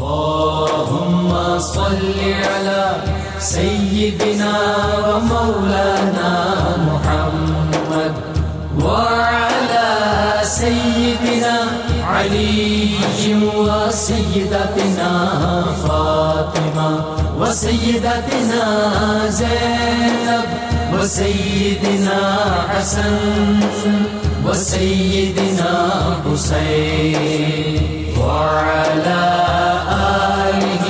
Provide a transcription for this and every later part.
اللهم صل على سيدنا ومولانا محمد وعلى سيدنا علي وسيدتنا فاطمة وسيدتنا زينب وسيدنا حسن وسيدنا حسين وعلى آله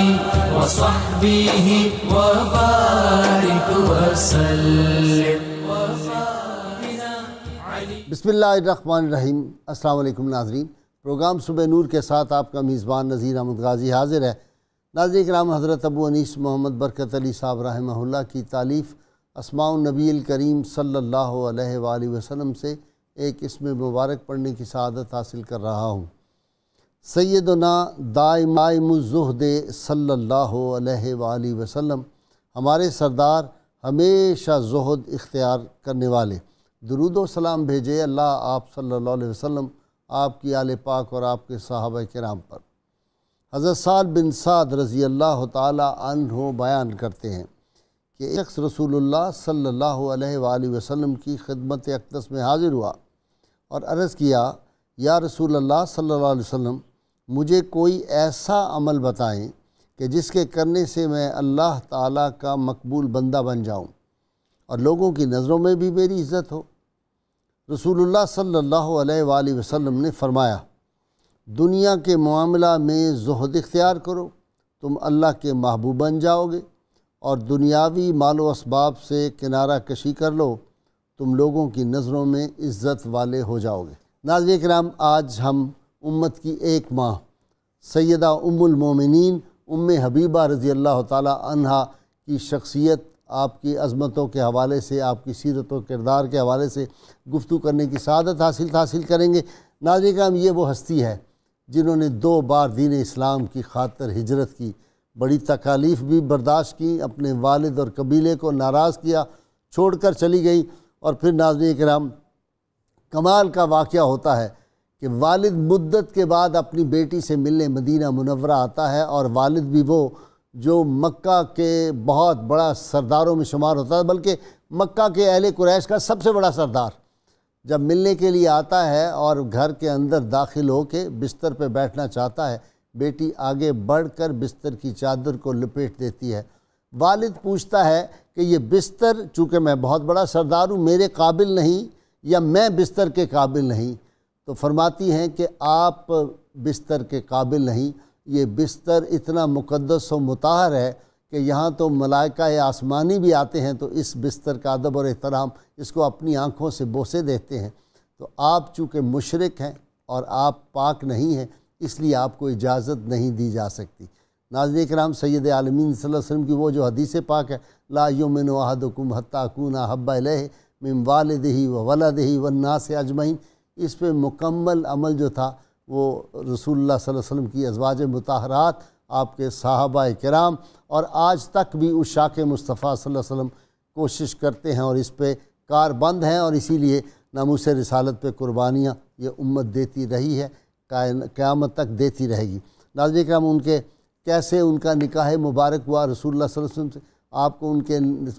وصحبه وبارك وسلم. بسم اللہ الرحمن الرحیم. السلام علیکم ناظرین. پروگرام صبح نور کے ساتھ آپ کا میزبان نذیر احمد غازی حاضر ہے. ناظرین کرام، حضرت ابو انیس محمد برکت علی صاحب رحمہ اللہ کی تالیف اسماء النبی الکریم صلی اللہ علیہ وآلہ وسلم سے ایک اسم مبارک پڑھنے کی سعادت حاصل کر رہا ہوں. سیدنا دائم الزہد صلی اللہ علیہ وآلہ وسلم، ہمارے سردار ہمیشہ زہد اختیار کرنے والے، درود و سلام بھیجے اللہ آپ صلی اللہ علیہ وسلم، آپ کی آل پاک اور آپ کے صحابہ کرام پر. حضرت سعد بن سعد رضی اللہ تعالی عنہ بیان کرتے ہیں کہ ایک شخص رسول اللہ صلی اللہ علیہ وآلہ وسلم کی خدمت اقدس میں حاضر ہوا اور عرض کیا، یا رسول اللہ صلی اللہ علیہ وسلم، مجھے کوئی ایسا عمل بتائیں کہ جس کے کرنے سے میں اللہ تعالیٰ کا مقبول بندہ بن جاؤں اور لوگوں کی نظروں میں بھی میری عزت ہو. رسول اللہ صلی اللہ علیہ وآلہ وسلم نے فرمایا، دنیا کے معاملہ میں زہد اختیار کرو، تم اللہ کے محبوب بن جاؤ گے، اور دنیاوی مال و اسباب سے کنارہ کشی کر لو، تم لوگوں کی نظروں میں عزت والے ہو جاؤ گے. ناظرین کرام، آج ہم امت کی ایک ماں سیدہ ام المومنین ام حبیبہ رضی اللہ تعالی عنہا کی شخصیت، آپ کی عظمتوں کے حوالے سے، آپ کی سیرت و کردار کے حوالے سے گفتگو کرنے کی سعادت حاصل کریں گے. ناظرین کرام، یہ وہ ہستی ہے جنہوں نے 2 بار دین اسلام کی خاطر ہجرت کی، بڑی تکالیف بھی برداشت کی، اپنے والد اور قبیلے کو ناراض کیا، چھوڑ کر چلی گئی. اور پھر ناظرین کرام، کمال کا واقعہ ہوتا ہے کہ والد مدت کے بعد اپنی بیٹی سے ملنے مدینہ منورہ آتا ہے، اور والد بھی وہ جو مکہ کے بہت بڑا سرداروں میں شمار ہوتا ہے، بلکہ مکہ کے اہل قریش کا سب سے بڑا سردار، جب ملنے کے لیے آتا ہے اور گھر کے اندر داخل ہو کے بستر پہ بیٹھنا چاہتا ہے، بیٹی آگے بڑھ کر بستر کی چادر کو لپیٹ دیتی ہے. والد پوچھتا ہے کہ یہ بستر، چونکہ میں بہت بڑا سردار ہوں، میرے قابل نہیں یا میں بستر کے قابل نہیں؟ تو فرماتی ہیں کہ آپ بستر کے قابل نہیں، یہ بستر اتنا مقدس و مطہر ہے کہ یہاں تو ملائکہ آسمانی بھی آتے ہیں تو اس بستر کا ادب اور احترام اس کو اپنی آنکھوں سے بوسے دیتے ہیں. تو آپ چونکہ مشرک ہیں اور آپ پاک نہیں ہیں، اس لیے آپ کو اجازت نہیں دی جا سکتی. ناظرین کرام، سید عالمین صلی اللہ علیہ وسلم کی وہ جو حدیث پاک ہے، لا یؤمن احدکم حتی اکون احب الیہ من والدہ وولدہ والناس اجمعین، اس پہ مکمل عمل جو تھا وہ رسول اللہ صلی اللہ علیہ وسلم کی ازواج مطہرات، آپ کے صحابہ کرام، اور آج تک بھی اس شاک مصطفیٰ صلی اللہ علیہ وسلم کوشش کرتے ہیں اور اس پہ کار بند ہیں، اور اسی لیے ناموس رسالت پہ قربانیاں یہ امت دیتی رہی ہے، قیامت تک دیتی رہے گی. ناظرین کرام، کیسے ان کا نکاح مبارک ہوا رسول اللہ صلی اللہ علیہ وسلم سے، آپ کو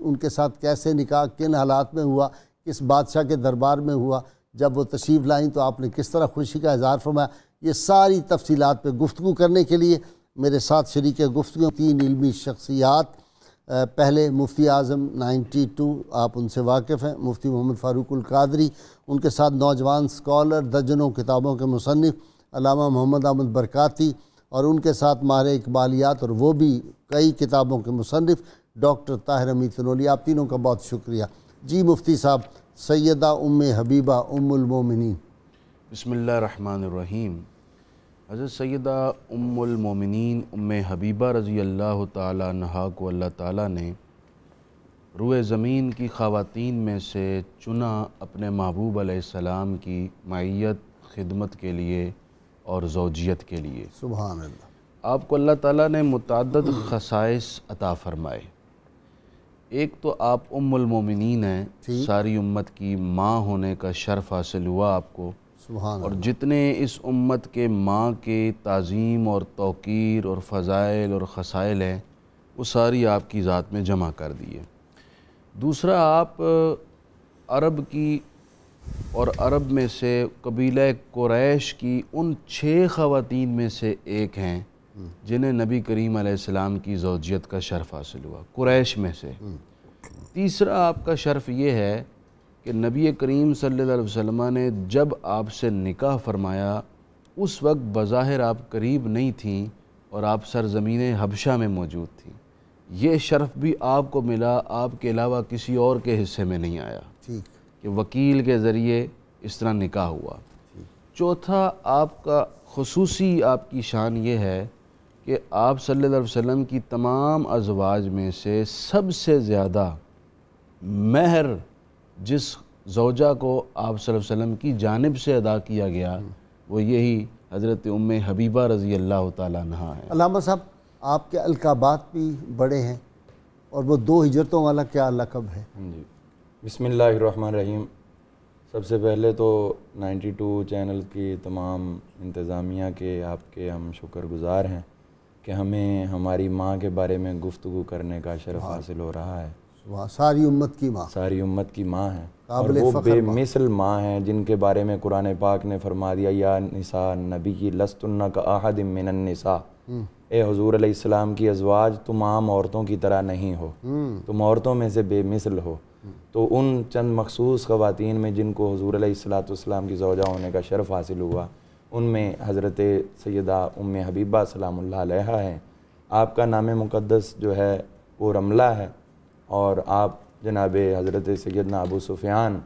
ان کے ساتھ کیسے نکاح، کن حالات میں ہوا، کس بادشاہ کے دربار میں ہوا، جب وہ تشریف لائیں تو آپ نے کس طرح خوشی کا اظہار فرمایا، یہ ساری تفصیلات پہ گفتگو کرنے کے لیے میرے ساتھ شریک گفتگو 3 علمی شخصیات. پہلے مفتی اعظم 92، آپ ان سے واقف ہیں، مفتی محمد فاروق القادری، ان کے ساتھ نوجوان اسکالر، درجنوں کتابوں کے مصنف علامہ محمد احمد برکاتی، اور ان کے ساتھ ماہر اقبالیات اور وہ بھی کئی کتابوں کے مصنف ڈاکٹر طاہر امید تنولی. آپ تینوں کا بہت شکریہ. جی مفتی صاحب، سیدہ ام حبیبہ ام المومنین. بسم اللہ الرحمن الرحیم. حضرت سیدہ ام المومنین ام حبیبہ رضی اللہ تعالیٰ عنہا کو اللہ تعالیٰ نے روئے زمین کی خواتین میں سے چنا اپنے محبوب علیہ السلام کی معیت، خدمت کے لیے اور زوجیت کے لیے. سبحان اللہ. آپ کو اللہ تعالیٰ نے متعدد خصائص عطا فرمائے. ایک تو آپ ام المومنین ہیں، ساری امت کی ماں ہونے کا شرف حاصل ہوا آپ کو. سبحان اور جتنے اس امت کے ماں کے تعظیم اور توقیر اور فضائل اور خصائل ہیں وہ ساری آپ کی ذات میں جمع کر دیے۔ دوسرا، آپ عرب کی اور عرب میں سے قبیلہ قریش کی ان 6 خواتین میں سے ایک ہیں جنہیں نبی کریم علیہ السلام کی زوجیت کا شرف حاصل ہوا، قریش میں سے۔ تیسرا آپ کا شرف یہ ہے کہ نبی کریم صلی اللہ علیہ وسلم نے جب آپ سے نکاح فرمایا اس وقت بظاہر آپ قریب نہیں تھیں اور آپ سرزمین حبشہ میں موجود تھیں۔ یہ شرف بھی آپ کو ملا، آپ کے علاوہ کسی اور کے حصے میں نہیں آیا ٹھیک کہ وکیل کے ذریعے اس طرح نکاح ہوا۔ چوتھا، آپ کا خصوصی آپ کی شان یہ ہے کہ آپ صلی اللہ علیہ وسلم کی تمام ازواج میں سے سب سے زیادہ مہر جس زوجہ کو آپ صلی اللہ علیہ وسلم کی جانب سے ادا کیا گیا وہ یہی حضرت ام حبیبہ رضی اللہ تعالیٰ عنہا ہے۔ علامہ صاحب، آپ کے القابات بھی بڑے ہیں اور وہ 2 ہجرتوں والا کیا لقب ہے؟ جی، بسم اللہ الرحمن الرحیم۔ سب سے پہلے تو 92 چینل کی تمام انتظامیہ کے آپ کے ہم شکر گزار ہیں کہ ہمیں ہماری ماں کے بارے میں گفتگو کرنے کا شرف حاصل ہو رہا ہے۔ ساری امت کی ماں، ساری امت کی ماں ہیں اور قابل وہ فخر بے ماں مثل ماں ہیں جن کے بارے میں قرآن پاک نے فرما دیا یا نساء نبی لستن کاحد من النساء، اے حضور علیہ السلام کی ازواج تم عام عورتوں کی طرح نہیں ہو، تم عورتوں میں سے بے مثل ہو۔ تو ان چند مخصوص خواتین میں جن کو حضور علیہ السلام کی زوجہ ہونے کا شرف حاصل ہوا ان میں حضرت سیدہ ام حبیبہ سلام اللہ علیہا ہیں۔ آپ کا نام مقدس جو ہے وہ رملہ ہے اور آپ جناب حضرت سیدنا ابو سفیان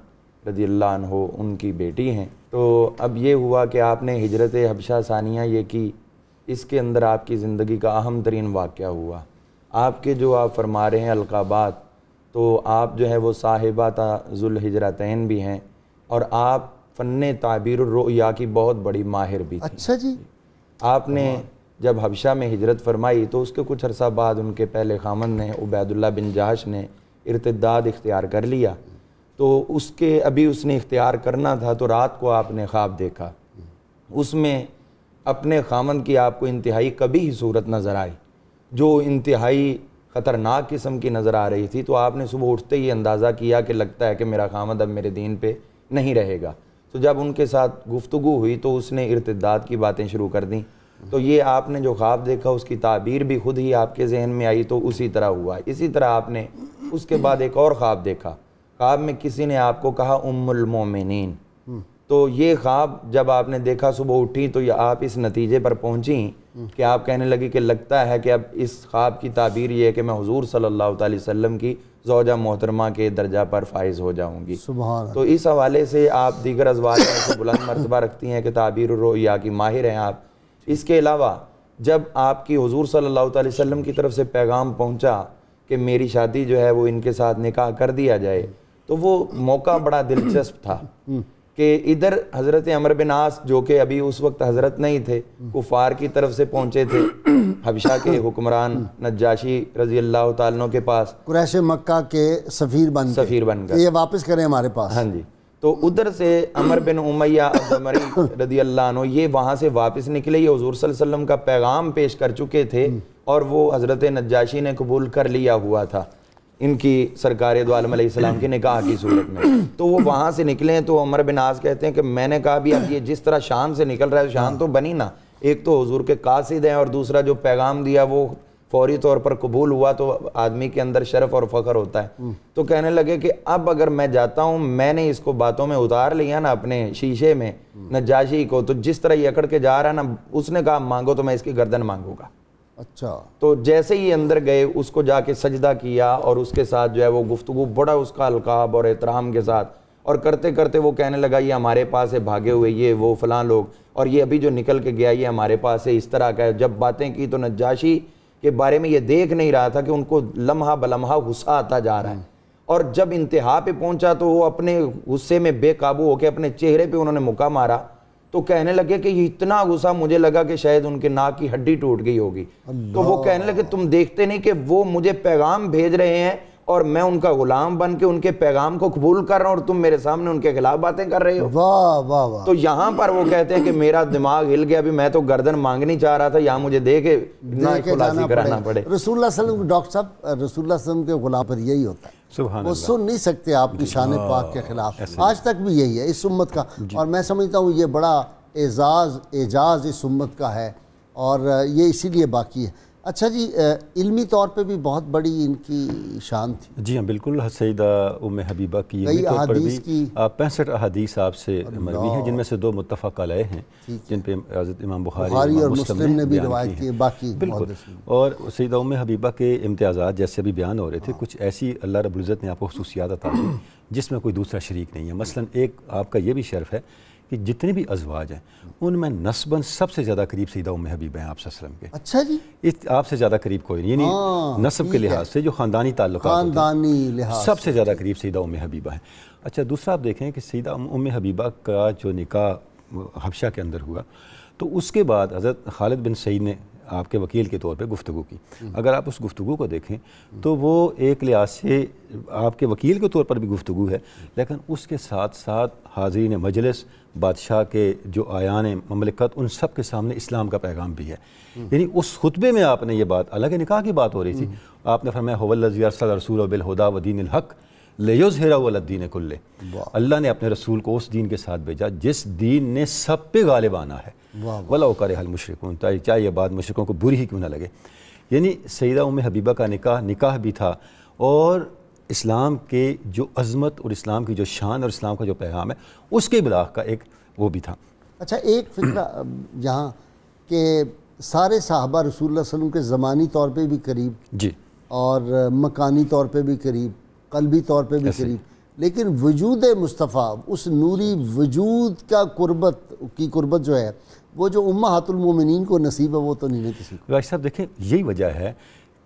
رضی اللہ عنہ ان کی بیٹی ہیں۔ تو اب یہ ہوا کہ آپ نے ہجرت حبشہ ثانیہ یہ کی، اس کے اندر آپ کی زندگی کا اہم ترین واقعہ ہوا۔ آپ کے جو آپ فرما رہے ہیں القابات، تو آپ جو ہے وہ صاحبہ ذو الہجرتین بھی ہیں اور آپ فن تعبیر الرؤیا کی بہت بڑی ماہر بھی تھیں۔ اچھا جی، آپ نے جب حبشہ میں ہجرت فرمائی تو اس کے کچھ عرصہ بعد ان کے پہلے خامند نے عبید اللہ بن جہش نے ارتداد اختیار کر لیا، تو اس نے اختیار کرنا تھا تو رات کو آپ نے خواب دیکھا، اس میں اپنے خامند کی آپ کو انتہائی قبیح صورت نظر آئی جو انتہائی خطرناک قسم کی نظر آ رہی تھی۔ تو آپ نے صبح اٹھتے ہی اندازہ کیا کہ لگتا ہے کہ میرا خامند اب میرے دین پہ نہیں رہے گا۔ تو جب ان کے ساتھ گفتگو ہوئی تو اس نے ارتداد کی باتیں شروع کر دیں۔ تو یہ آپ نے جو خواب دیکھا اس کی تعبیر بھی خود ہی آپ کے ذہن میں آئی تو اسی طرح ہوا۔ اسی طرح آپ نے اس کے بعد ایک اور خواب دیکھا، خواب میں کسی نے آپ کو کہا ام المومنین۔ تو یہ خواب جب آپ نے دیکھا صبح اٹھی تو آپ اس نتیجے پر پہنچیں کہ آپ کہنے لگی کہ لگتا ہے کہ اب اس خواب کی تعبیر یہ ہے کہ میں حضور صلی اللہ علیہ وسلم کی زوجہ محترمہ کے درجہ پر فائز ہو جاؤں گی۔ سبحان تو اس حوالے سے آپ دیگر ازواج میں سے بلند مرتبہ رکھتی ہیں کہ تعبیر الرؤیا کی ماہر ہیں آپ۔ اس کے علاوہ جب آپ کی حضور صلی اللہ علیہ وسلم کی طرف سے پیغام پہنچا کہ میری شادی جو ہے وہ ان کے ساتھ نکاح کر دیا جائے تو وہ موقع بڑا دلچسپ تھا کہ ادھر حضرت عمر بن عاص جو کہ ابھی اس وقت حضرت نہیں تھے، کفار کی طرف سے پہنچے تھے حبشہ کے حکمران نجاشی رضی اللہ تعالیٰ عنہ کے پاس، قریش مکہ کے سفیر بن کر یہ واپس کریں ہمارے پاس۔ ہاں جی، تو ادھر سے عمر بن امیہ الدمری رضی اللہ عنہ یہ وہاں سے واپس نکلے، یہ حضور صلی اللہ علیہ وسلم کا پیغام پیش کر چکے تھے اور وہ حضرت نجاشی نے قبول کر لیا ہوا تھا ان کی سرکار دو عالم علیہ السلام کی نکاح کی صورت میں۔ تو وہ وہاں سے نکلے تو عمر بن عاص کہتے ہیں کہ میں نے کہا بھی اب یہ جس طرح شان سے نکل رہا ہے شان تو بنی نا، ایک تو حضور کے قاصد ہیں اور دوسرا جو پیغام دیا وہ فوری طور پر قبول ہوا تو آدمی کے اندر شرف اور فخر ہوتا ہے۔ تو کہنے لگے کہ اب اگر میں جاتا ہوں، میں نے اس کو باتوں میں اتار لیا نا اپنے شیشے میں نجاشی کو، تو جس طرح یہ اکڑ کے جا رہا ہے نا، اس نے کہا مانگو تو میں اس کی گردن مانگوں گا۔ اچھا، تو جیسے ہی اندر گئے اس کو جا کے سجدہ کیا اور اس کے ساتھ جو ہے وہ گفتگو بڑا اس کا القاب اور احترام کے ساتھ، اور کرتے کرتے وہ کہنے لگا یہ ہمارے پاس ہے بھاگے ہوئے یہ وہ فلاں لوگ، اور یہ ابھی جو نکل کے گیا یہ ہمارے پاس ہے، اس طرح کا ہے۔ جب باتیں کی تو نجاشی کے بارے میں یہ دیکھ نہیں رہا تھا کہ ان کو لمحہ بلمحہ غصہ آتا جا رہا ہے، اور جب انتہا پہ پہنچا تو وہ اپنے غصے میں بے قابو ہو کے اپنے چہرے پہ انہوں نے مکہ مارا، تو کہنے لگے کہ یہ اتنا غصہ مجھے لگا کہ شاید ان کے ناک کی ہڈی ٹوٹ گئی ہوگی۔ تو وہ کہنے لگے تم دیکھتے نہیں کہ وہ مجھے پیغام بھیج رہے ہیں اور میں ان کا غلام بن کے ان کے پیغام کو قبول کر رہا ہوں اور تم میرے سامنے ان کے خلاف باتیں کر رہے ہو. واہ واہ واہ. تو یہاں پر وہ کہتے ہیں کہ میرا دماغ ہل گیا, ابھی میں تو گردن مانگنی چاہ رہا تھا, یہاں مجھے دے کے خلاصی کرانا پڑے. رسول اللہ صلی اللہ علیہ وسلم, ڈاکٹر صاحب رسول اللہ صلی اللہ علیہ وسلم کے غلام پر یہی ہوتا ہے, وہ سن نہیں سکتے آپ کی شان پاک کے خلاف. آج تک بھی یہی ہے اس امت کا, اور میں سمجھتا ہوں یہ بڑا اعجاز اس امت کا ہے, اور یہ اسی لیے باقی ہے. اچھا جی, علمی طور پہ بھی بہت بڑی ان کی شان تھی. جی ہاں بالکل. سیدہ ام حبیبہ کی علمی طور پر بھی 65 احادیث آپ سے مروی ہیں, جن میں سے 2 متفق علیہ ہیں, جن پہ حضرت امام بخاری اور مسلم نے بھی روایت کی. باقی بالکل. اور سیدہ ام حبیبہ کے امتیازات جیسے ابھی بیان ہو رہے تھے, کچھ ایسی اللہ رب العزت نے آپ کو خصوصیات عطا کی جس میں کوئی دوسرا شریک نہیں ہے. مثلا ایک آپ کا یہ بھی شرف ہے کہ جتنے بھی ازواج ہیں ان میں نسباً سب سے زیادہ قریب سیدہ ام حبیبہ ہیں آپ صلی اللہ علیہ وسلم کے. اچھا جی, آپ سے زیادہ قریب کوئی نہیں, یعنی نسب کے لحاظ سے جو خاندانی تعلقات سب سے زیادہ قریب سیدہ ام حبیبہ ہیں. اچھا دوسرا آپ دیکھیں کہ سیدہ ام حبیبہ کا جو نکاح حبشہ کے اندر ہوا تو اس کے بعد حضرت خالد بن سعید نے آپ کے وکیل کے طور پہ گفتگو کی. اگر آپ اس گفتگو کو دیکھیں تو وہ ایک لحاظ سے آپ کے وکیل کے طور پر بھی گفتگو ہے, لیکن اس کے ساتھ ساتھ حاضرین مجلس, بادشاہ کے جو آیان مملکت, ان سب کے سامنے اسلام کا پیغام بھی ہے. یعنی اس خطبے میں آپ نے یہ بات, الگ نکاح کی بات ہو رہی تھی, آپ نے فرمایا هو الذی ارسل رسولہ بالہدی ودین الحق لیظہرہ علی الدین کلہ. اللہ نے اپنے رسول کو اس دین کے ساتھ بھیجا جس دین نے سب پہ غالب آنا ہے, وَلَوْ کَرِہَ الْمُشْرِكُونَ, چاہے یہ بات مشرکوں کو بری ہی کیوں نہ لگے. یعنی سیدہ ام حبیبہ کا نکاح بھی تھا, اور اسلام کے جو عظمت اور اسلام کی جو شان اور اسلام کا جو پیغام ہے اس کے ابلاغ کا ایک وہ بھی تھا. اچھا ایک فکرہ یہاں کہ سارے صحابہ رسول اللہ صلی اللہ علیہ وسلم کے زمانی طور پہ بھی قریب, جی, اور مکانی طور پہ بھی قریب, قلبی طور پہ بھی قریب, لیکن وجود مصطفیٰ, اس نوری وجود کا قربت جو ہے وہ جو امہات المومنین کو نصیب ہے وہ تو نہیں ہے کسی کو. بھائی صاحب دیکھیں یہی وجہ ہے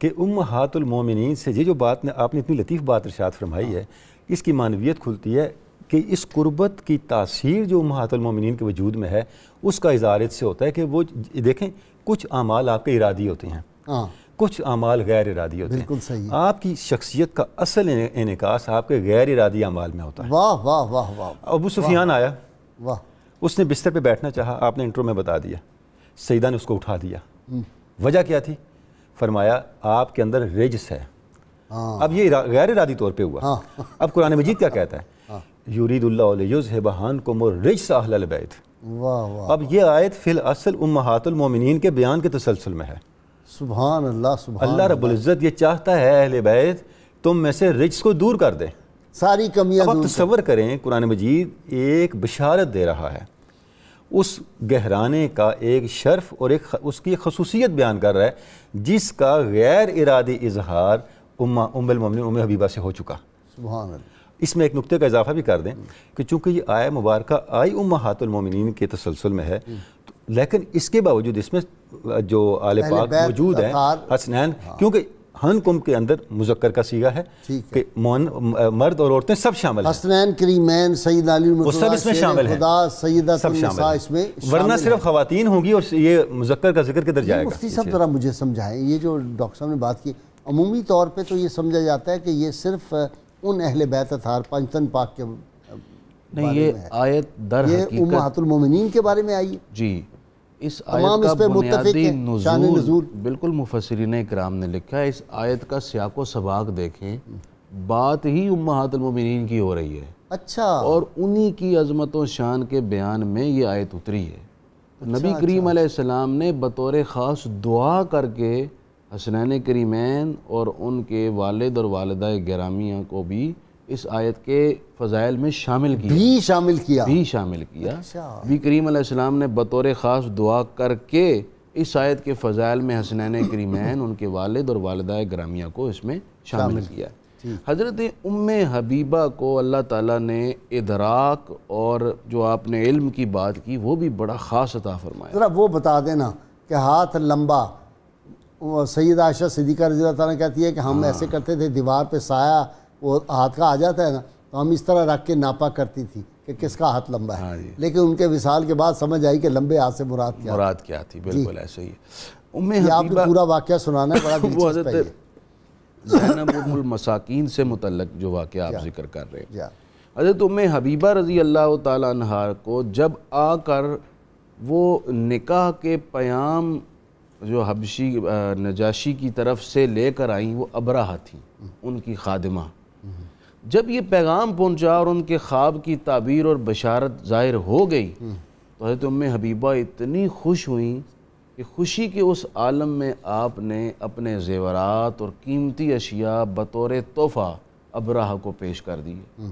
کہ امہات المومنین سے یہ جو بات آپ نے اتنی لطیف بات ارشاد فرمائی ہے, اس کی معنویت کھلتی ہے کہ اس قربت کی تاثیر جو امہات المومنین کے وجود میں ہے اس کا اظہار سے ہوتا ہے کہ وہ دیکھیں کچھ اعمال آپ کے ارادی ہوتے ہیں, کچھ اعمال غیر ارادی ہوتے ہیں. بالکل صحیح. آپ کی شخصیت کا اصل انعکاس آپ کے غیر ارادی اعمال میں ہوتا ہے. واہ واہ واہ واہ. ابو سفیان آیا, واہ, اس نے بستر پہ بیٹھنا چاہا, آپ نے انٹرو میں بتا دیا, سیدہ نے اس کو اٹھا دیا. وجہ کیا تھی؟ فرمایا آپ کے اندر رجس ہے. اب یہ غیر ارادی طور پہ ہوا. اب قرآن مجید کیا کہتا ہے؟ یرید اللہ لیذھب عنکم الرجس اہل البیت. اب یہ آیت فی الاصل امہات المومنین کے بیان کے تسلسل میں ہے. سبحان اللہ, سبحان اللہ رب العزت یہ چاہتا ہے اہل بیت تم میں سے رجس کو دور کر دے, ساری کمیاں اب دور. تصور کریں قرآن مجید ایک بشارت دے رہا ہے, اس گہرانے کا ایک شرف اور ایک اس کی خصوصیت بیان کر رہا ہے جس کا غیر ارادی اظہار ام المومنین ام حبیبہ سے ہو چکا. سبحان اللہ. اس میں ایک نقطے کا اضافہ بھی کر دیں کہ چونکہ یہ آیہ مبارکہ آئی امہات المومنین کے تسلسل میں ہے, لیکن اس کے باوجود اس میں جو آل پاک موجود ہیں حسنین, کیونکہ ہنکم کے اندر مذکر کا صیغہ ہے کہ مرد اور عورتیں سب شامل ہیں, حسنین کریمین سید علی وہ سب اس میں شامل ہیں, سیدۃ النساء اس میں, ورنہ صرف خواتین ہوں گی اور یہ مذکر کا ذکر کدھر جائے گا. مفتی صاحب ذرا مجھے سمجھائیں, یہ جو ڈاکٹر صاحب نے بات کی عمومی طور پہ تو یہ سمجھا جاتا ہے کہ یہ صرف ان اہل بیت اطہار پنجتن پاک کے نہیں, یہ آیت در حقیقت یہ امہات المومنین کے بارے میں آئی. جی, اس آیت کا بنیادی نزول بالکل مفسرین اکرام نے لکھا ہے. اس آیت کا سیاق و سباق دیکھیں, بات ہی امہات المومنین کی ہو رہی ہے. اچھا, اور انہی کی عظمت و شان کے بیان میں یہ آیت اتری ہے. نبی کریم علیہ السلام نے بطور خاص دعا کر کے حسنین کریمین اور ان کے والد اور والدہ گرامیہ کو بھی اس آیت کے فضائل میں شامل کیا. نبی کریم علیہ السلام نے بطور خاص دعا کر کے اس آیت کے فضائل میں حسنین کریمین ان کے والد اور والدہ گرامیہ کو اس میں شامل کیا. حضرت ام حبیبہ کو اللہ تعالیٰ نے ادراک اور جو آپ نے علم کی بات کی وہ بھی بڑا خاص عطا فرمایا. ذرا وہ بتا دینا کہ ہاتھ لمبا, سیدہ عائشہ صدیقہ رضی اللہ تعالیٰ کہتی ہے کہ ہم ایسے کرتے تھے, دیوار پہ سایہ وہ ہاتھ کا آ جاتا ہے نا, تو ہم اس طرح رکھ کے ناپا کرتی تھی کہ کس کا ہاتھ لمبا ہے. لیکن ان کے وصال کے بعد سمجھ آئی کہ لمبے ہاتھ سے مراد کیا تھی. بالکل ایسے ہی آپ نے پورا واقعہ سنانا ہے, بڑا دلچسپ ہے. زینب ام المساکین سے متعلق جو واقعہ آپ ذکر کر رہے ہیں. حضرت ام حبیبہ رضی اللہ تعالیٰ عنہا کو جب آ کر وہ نکاح کے پیام جو حبشی نجاشی کی طرف سے لے کر آئیں، وہ ابرہہ تھیں ان کی خادمہ. جب یہ پیغام پہنچا اور ان کے خواب کی تعبیر اور بشارت ظاہر ہو گئی تو حضرت ام حبیبہ اتنی خوش ہوئیں کہ خوشی کے اس عالم میں آپ نے اپنے زیورات اور قیمتی اشیاء بطور تحفہ ابرہہ کو پیش کر دیے.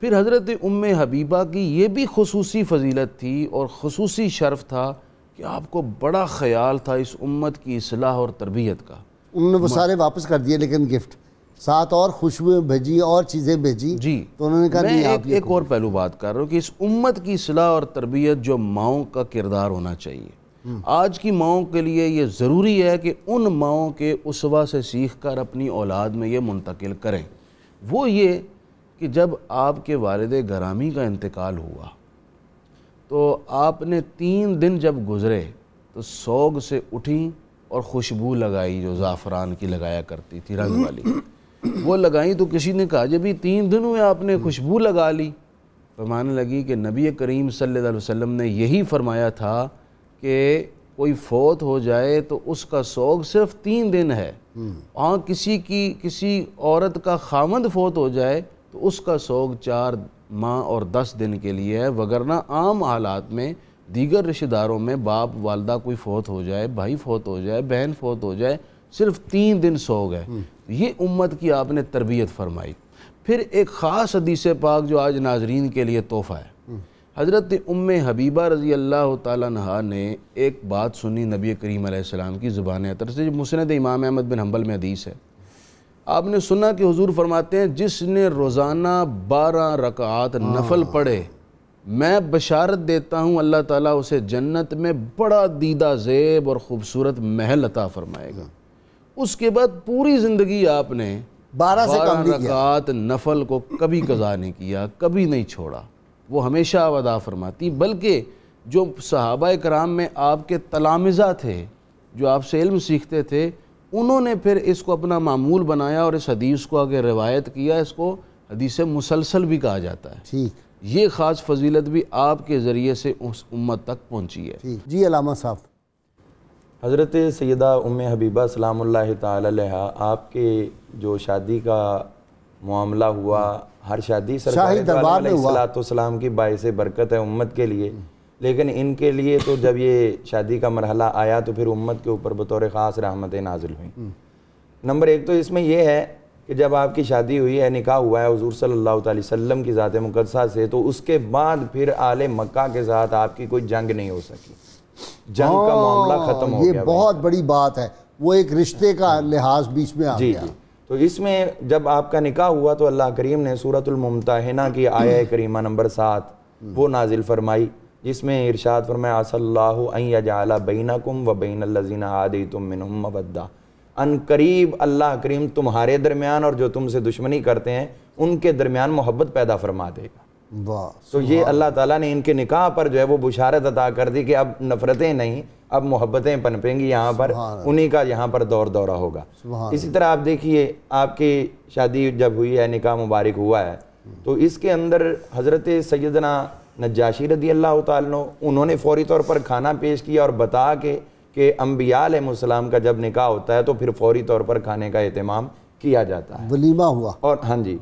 پھر حضرت ام حبیبہ کی یہ بھی خصوصی فضیلت تھی اور خصوصی شرف تھا کہ آپ کو بڑا خیال تھا اس امت کی اصلاح اور تربیت کا. انہوں نے وہ سارے واپس کر دیے لیکن گفٹ ساتھ اور خوشبوئیں بھیجی اور چیزیں بھیجی. جی تو انہوں نے کہا میں ایک اور پہلو بات کر رہا ہوں کہ اس امت کی اصلاح اور تربیت جو ماؤں کا کردار ہونا چاہیے. آج کی ماؤں کے لیے یہ ضروری ہے کہ ان ماؤں کے اسوہ سے سیکھ کر اپنی اولاد میں یہ منتقل کریں. وہ یہ کہ جب آپ کے والد گرامی کا انتقال ہوا تو آپ نے 3 دن جب گزرے تو سوگ سے اٹھیں اور خوشبو لگائی جو زعفران کی لگایا کرتی تھی رنگ والی. وہ لگائیں تو کسی نے کہا جب 3 دن ہوئے آپ نے خوشبو لگا لی. فرمانے لگی کہ نبی کریم صلی اللہ علیہ وسلم نے یہی فرمایا تھا کہ کوئی فوت ہو جائے تو اس کا سوگ صرف 3 دن ہے. ہاں کسی عورت کا خامند فوت ہو جائے تو اس کا سوگ 4 ماہ اور 10 دن کے لیے ہے، وگرنہ عام حالات میں دیگر رشتہ داروں میں باپ والدہ کوئی فوت ہو جائے، بھائی فوت ہو جائے، بہن فوت ہو جائے، صرف 3 دن سوگ ہے. یہ امت کی آپ نے تربیت فرمائی. پھر ایک خاص حدیث پاک جو آج ناظرین کے لیے تحفہ ہے. حضرت ام حبیبہ رضی اللہ تعالیٰ عنہا نے ایک بات سنی نبی کریم علیہ السلام کی زبان اطہر سے، جو مسند امام احمد بن حنبل میں حدیث ہے. آپ نے سنا کہ حضور فرماتے ہیں جس نے روزانہ 12 رکعات نفل پڑھے میں بشارت دیتا ہوں اللہ تعالیٰ اسے جنت میں بڑا دیدہ زیب اور خوبصورت محل عطا فرمائے گا. اس کے بعد پوری زندگی آپ نے 12 رکعات نفل کو کبھی قضا نہیں کیا، کبھی نہیں چھوڑا. وہ ہمیشہ ادا فرماتی. بلکہ جو صحابہ کرام میں آپ کے تلامذہ تھے جو آپ سے علم سیکھتے تھے، انہوں نے پھر اس کو اپنا معمول بنایا اور اس حدیث کو آگے روایت کیا. اس کو حدیث مسلسل بھی کہا جاتا ہے. ٹھیک. یہ خاص فضیلت بھی آپ کے ذریعے سے اس امت تک پہنچی ہے. جی علامہ صاحب. حضرت سیدہ ام حبیبہ سلام اللہ تعالی علیہ، آپ کے جو شادی کا معاملہ ہوا، ہر شادی سرکار دربار میں ہوا، صلاۃ والسلام کی باعث برکت ہے امت کے لیے. لیکن ان کے لیے تو جب یہ شادی کا مرحلہ آیا تو پھر امت کے اوپر بطور خاص رحمتیں نازل ہوئیں. نمبر 1 تو اس میں یہ ہے کہ جب آپ کی شادی ہوئی ہے، نکاح ہوا ہے حضور صلی اللہ علیہ وسلم کی ذات مقدسہ سے، تو اس کے بعد پھر آل مکہ کے ساتھ آپ کی کوئی جنگ نہیں ہو سکی. جنگ کا معاملہ ختم ہو گیا. یہ بہت بڑی بات ہے. وہ ایک رشتے کا لحاظ بیچ میں آ گیا. تو اس میں جب آپ کا نکاح ہوا تو اللہ کریم نے سورۃ الممتحنہ کی آیہ کریمہ نمبر 7 وہ نازل فرمائی، جس میں ارشاد فرمایا عسى اللہ ان یجعل بینکم وبین الذین عادیتم منہم مودہ. ان قریب اللہ کریم تمہارے درمیان اور جو تم سے دشمنی کرتے ہیں ان کے درمیان محبت پیدا فرما دے گا. تو یہ اللہ تعالیٰ نے ان کے نکاح پر جو ہے وہ بشارت عطا کر دی کہ اب نفرتیں نہیں، اب محبتیں پنپیں گی یہاں پر، انہی کا یہاں پر دور دورہ ہوگا. اسی طرح آپ دیکھیے آپ کی شادی جب ہوئی ہے، نکاح مبارک ہوا ہے، تو اس کے اندر حضرت سیدنا نجاشی رضی اللہ تعالیٰ عنہ انہوں نے فوری طور پر کھانا پیش کیا اور بتا کہ انبیاء علیہ السلام کا جب نکاح ہوتا ہے تو پھر فوری طور پر کھانے کا اہتمام کیا جاتا ہے. ولیمہ ہوا. اور ہاں جی،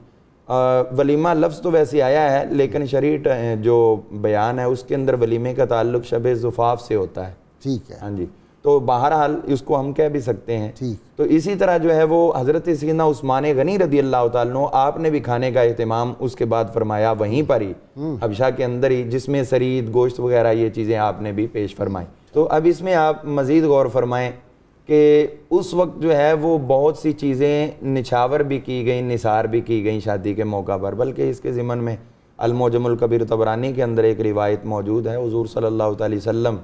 ولیمہ لفظ تو ویسے آیا ہے لیکن شریعت جو بیان ہے اس کے اندر ولیمے کا تعلق شب زفاف سے ہوتا ہے. ٹھیک ہے. ہاں جی، تو بہرحال اس کو ہم کہہ بھی سکتے ہیں. تو اسی طرح جو ہے وہ حضرت سیدنا عثمان غنی رضی اللہ تعالیٰ عنہ آپ نے بھی کھانے کا اہتمام اس کے بعد فرمایا وہیں پر ہی حبشہ کے اندر ہی، جس میں سرید، گوشت وغیرہ یہ چیزیں آپ نے بھی پیش فرمائی. تو اب اس میں آپ مزید غور فرمائیں کہ اس وقت جو ہے وہ بہت سی چیزیں نچھاور بھی کی گئیں، نثار بھی کی گئیں شادی کے موقع پر. بلکہ اس کے ضمن میں المعجم الکبیر طبرانی کے اندر ایک روایت موجود ہے، حضور صلی اللہ علیہ وسلم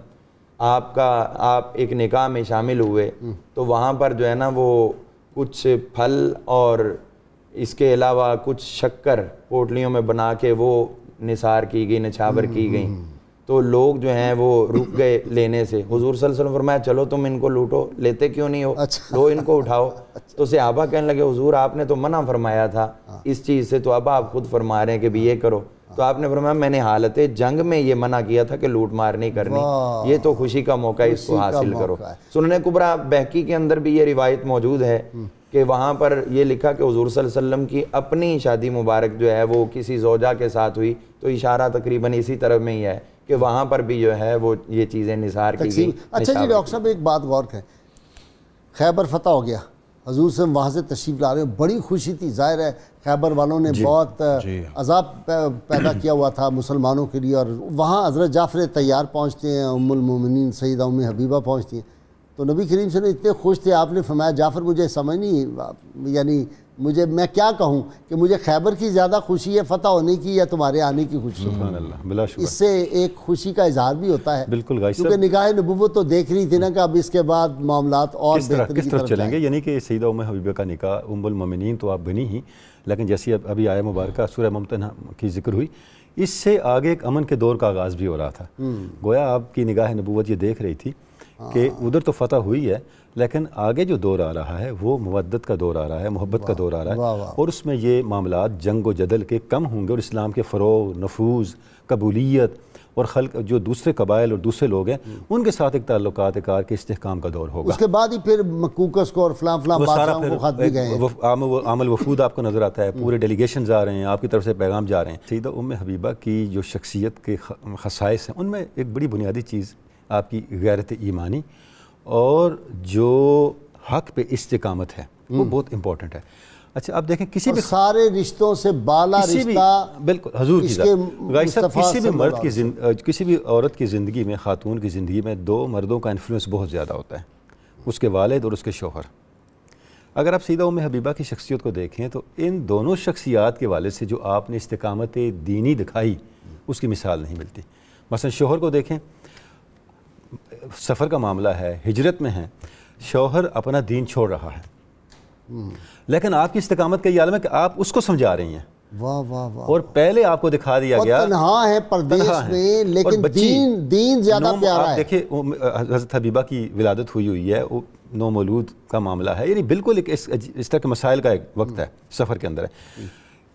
آپ ایک نکاح میں شامل ہوئے تو وہاں پر جو ہے نا وہ کچھ پھل اور اس کے علاوہ کچھ شکر پوٹلیوں میں بنا کے وہ نثار کی گئی، نچھاور کی گئیں. تو لوگ جو ہیں وہ رک گئے لینے سے. حضور صلی اللہ علیہ وسلم فرمایا چلو تم ان کو لوٹو, لیتے کیوں نہیں ہو, لو ان کو اٹھاؤ. تو صحابہ کہنے لگے حضور آپ نے تو منع فرمایا تھا اس چیز سے, تو اب آپ خود فرما رہے ہیں کہ بھی یہ کرو. تو آپ نے فرمایا میں نے حالت جنگ میں یہ منع کیا تھا کہ لوٹ مار نہیں کرنی, یہ تو خوشی کا موقع ہے, اس کو حاصل کرو. سنن کبریٰ بہقی کے اندر بھی یہ روایت موجود ہے کہ وہاں پر یہ لکھا کہ حضور صلی اللہ علیہ وسلم کی اپنی شادی مبارک جو ہے وہ کسی زوجہ کے ساتھ ہوئی, تو اشارہ تقریباً اسی طرف میں ہی ہے کہ وہاں پر بھی جو ہے وہ یہ چیزیں نثار کی گئی. اچھا جی ڈاکٹر صاحب ایک بات غور کریں, خیبر فتح ہو گیا, حضور سے وہاں سے تشریف لا رہے ہیں, بڑی خوشی تھی, ظاہر ہے خیبر والوں نے بہت عذاب پیدا کیا ہوا تھا مسلمانوں کے لیے, اور وہاں حضرت جعفر طیار پہنچتے ہیں, ام المومنین سیدہ ام حبیبہ پہنچتی ہیں, تو نبی کریم صلی اللہ علیہ وسلم اتنے خوش تھے, آپ نے فرمایا جعفر مجھے سمجھ نہیں, یعنی میں کیا کہوں کہ مجھے خیبر کی زیادہ خوشی ہے فتح ہونے کی یا تمہارے آنے کی خوشی. سبحان اللہ, بلا شبہ اس سے ایک خوشی کا اظہار بھی ہوتا ہے. بالکل غازی صاحب, کیونکہ نگاہ نبوت تو دیکھ رہی تھی نا کہ اب اس کے بعد معاملات اور کس طرف چلیں گے. یعنی کہ سیدہ ام حبیبہ کا نکاح, ام المومنین تو آپ بنی ہی, لیکن جیسی ابھی آیہ مبارکہ سورہ ممتحنہ کی ذکر ہوئی, اس سے آگے ایک امن کے دور کا آغاز بھی ہو رہا تھا. گویا آپ کی نگاہ نبوت یہ دیکھ رہی تھی کہ ادھر تو فتح ہوئی ہے, لیکن آگے جو دور آ رہا ہے وہ مودت کا دور آ رہا ہے, محبت کا دور آ رہا ہے, اور اس میں یہ معاملات جنگ و جدل کے کم ہوں گے, اور اسلام کے فروغ, نفوذ, قبولیت اور خلق جو دوسرے قبائل اور دوسرے لوگ ہیں ان کے ساتھ ایک تعلقات کار کے استحکام کا دور ہوگا. اس کے بعد ہی پھر مکوکس کو اور فلاں بادشاہوں کو خط بھی گئے ہیں, عام الوفود آپ کو نظر آتا ہے, پورے ڈیلیگیشنز آ رہے ہیں, آپ کی طرف سے پیغام جا رہے ہیں. سیدہ ام حبیبہ کی جو شخصیت کے خصائص ہیں ان میں ایک بڑی بنیادی چیز آپ کی غیرت ایمانی اور جو حق پہ استقامت ہے وہ بہت امپورٹنٹ ہے. اچھا آپ دیکھیں کسی بھی سارے رشتوں سے بالا رشتہ بالکل حضور کی ذات. غازی صاحب کسی بھی مرد کی کسی بھی عورت کی زندگی میں, خاتون کی زندگی میں دو مردوں کا انفلوئنس بہت زیادہ ہوتا ہے, اس کے والد اور اس کے شوہر. اگر آپ سیدہ ام حبیبہ کی شخصیت کو دیکھیں تو ان دونوں شخصیات کے والد سے جو آپ نے استقامت دینی دکھائی اس کی مثال نہیں ملتی. مثلا شوہر کو دیکھیں, سفر کا معاملہ ہے, ہجرت میں ہے, شوہر اپنا دین چھوڑ رہا ہے, لیکن آپ کی استقامت کا یہ عالم ہے کہ آپ اس کو سمجھا رہی ہیں. واہ واہ واہ. اور پہلے آپ کو دکھا دیا گیا تنہا ہے پردیش میں, لیکن دین زیادہ پیارا ہے. دیکھیں حضرت حبیبہ کی ولادت ہوئی ہے, وہ نو مولود کا معاملہ ہے, یعنی بالکل ایک اس طرح کے مسائل کا ایک وقت ہے, سفر کے اندر ہے.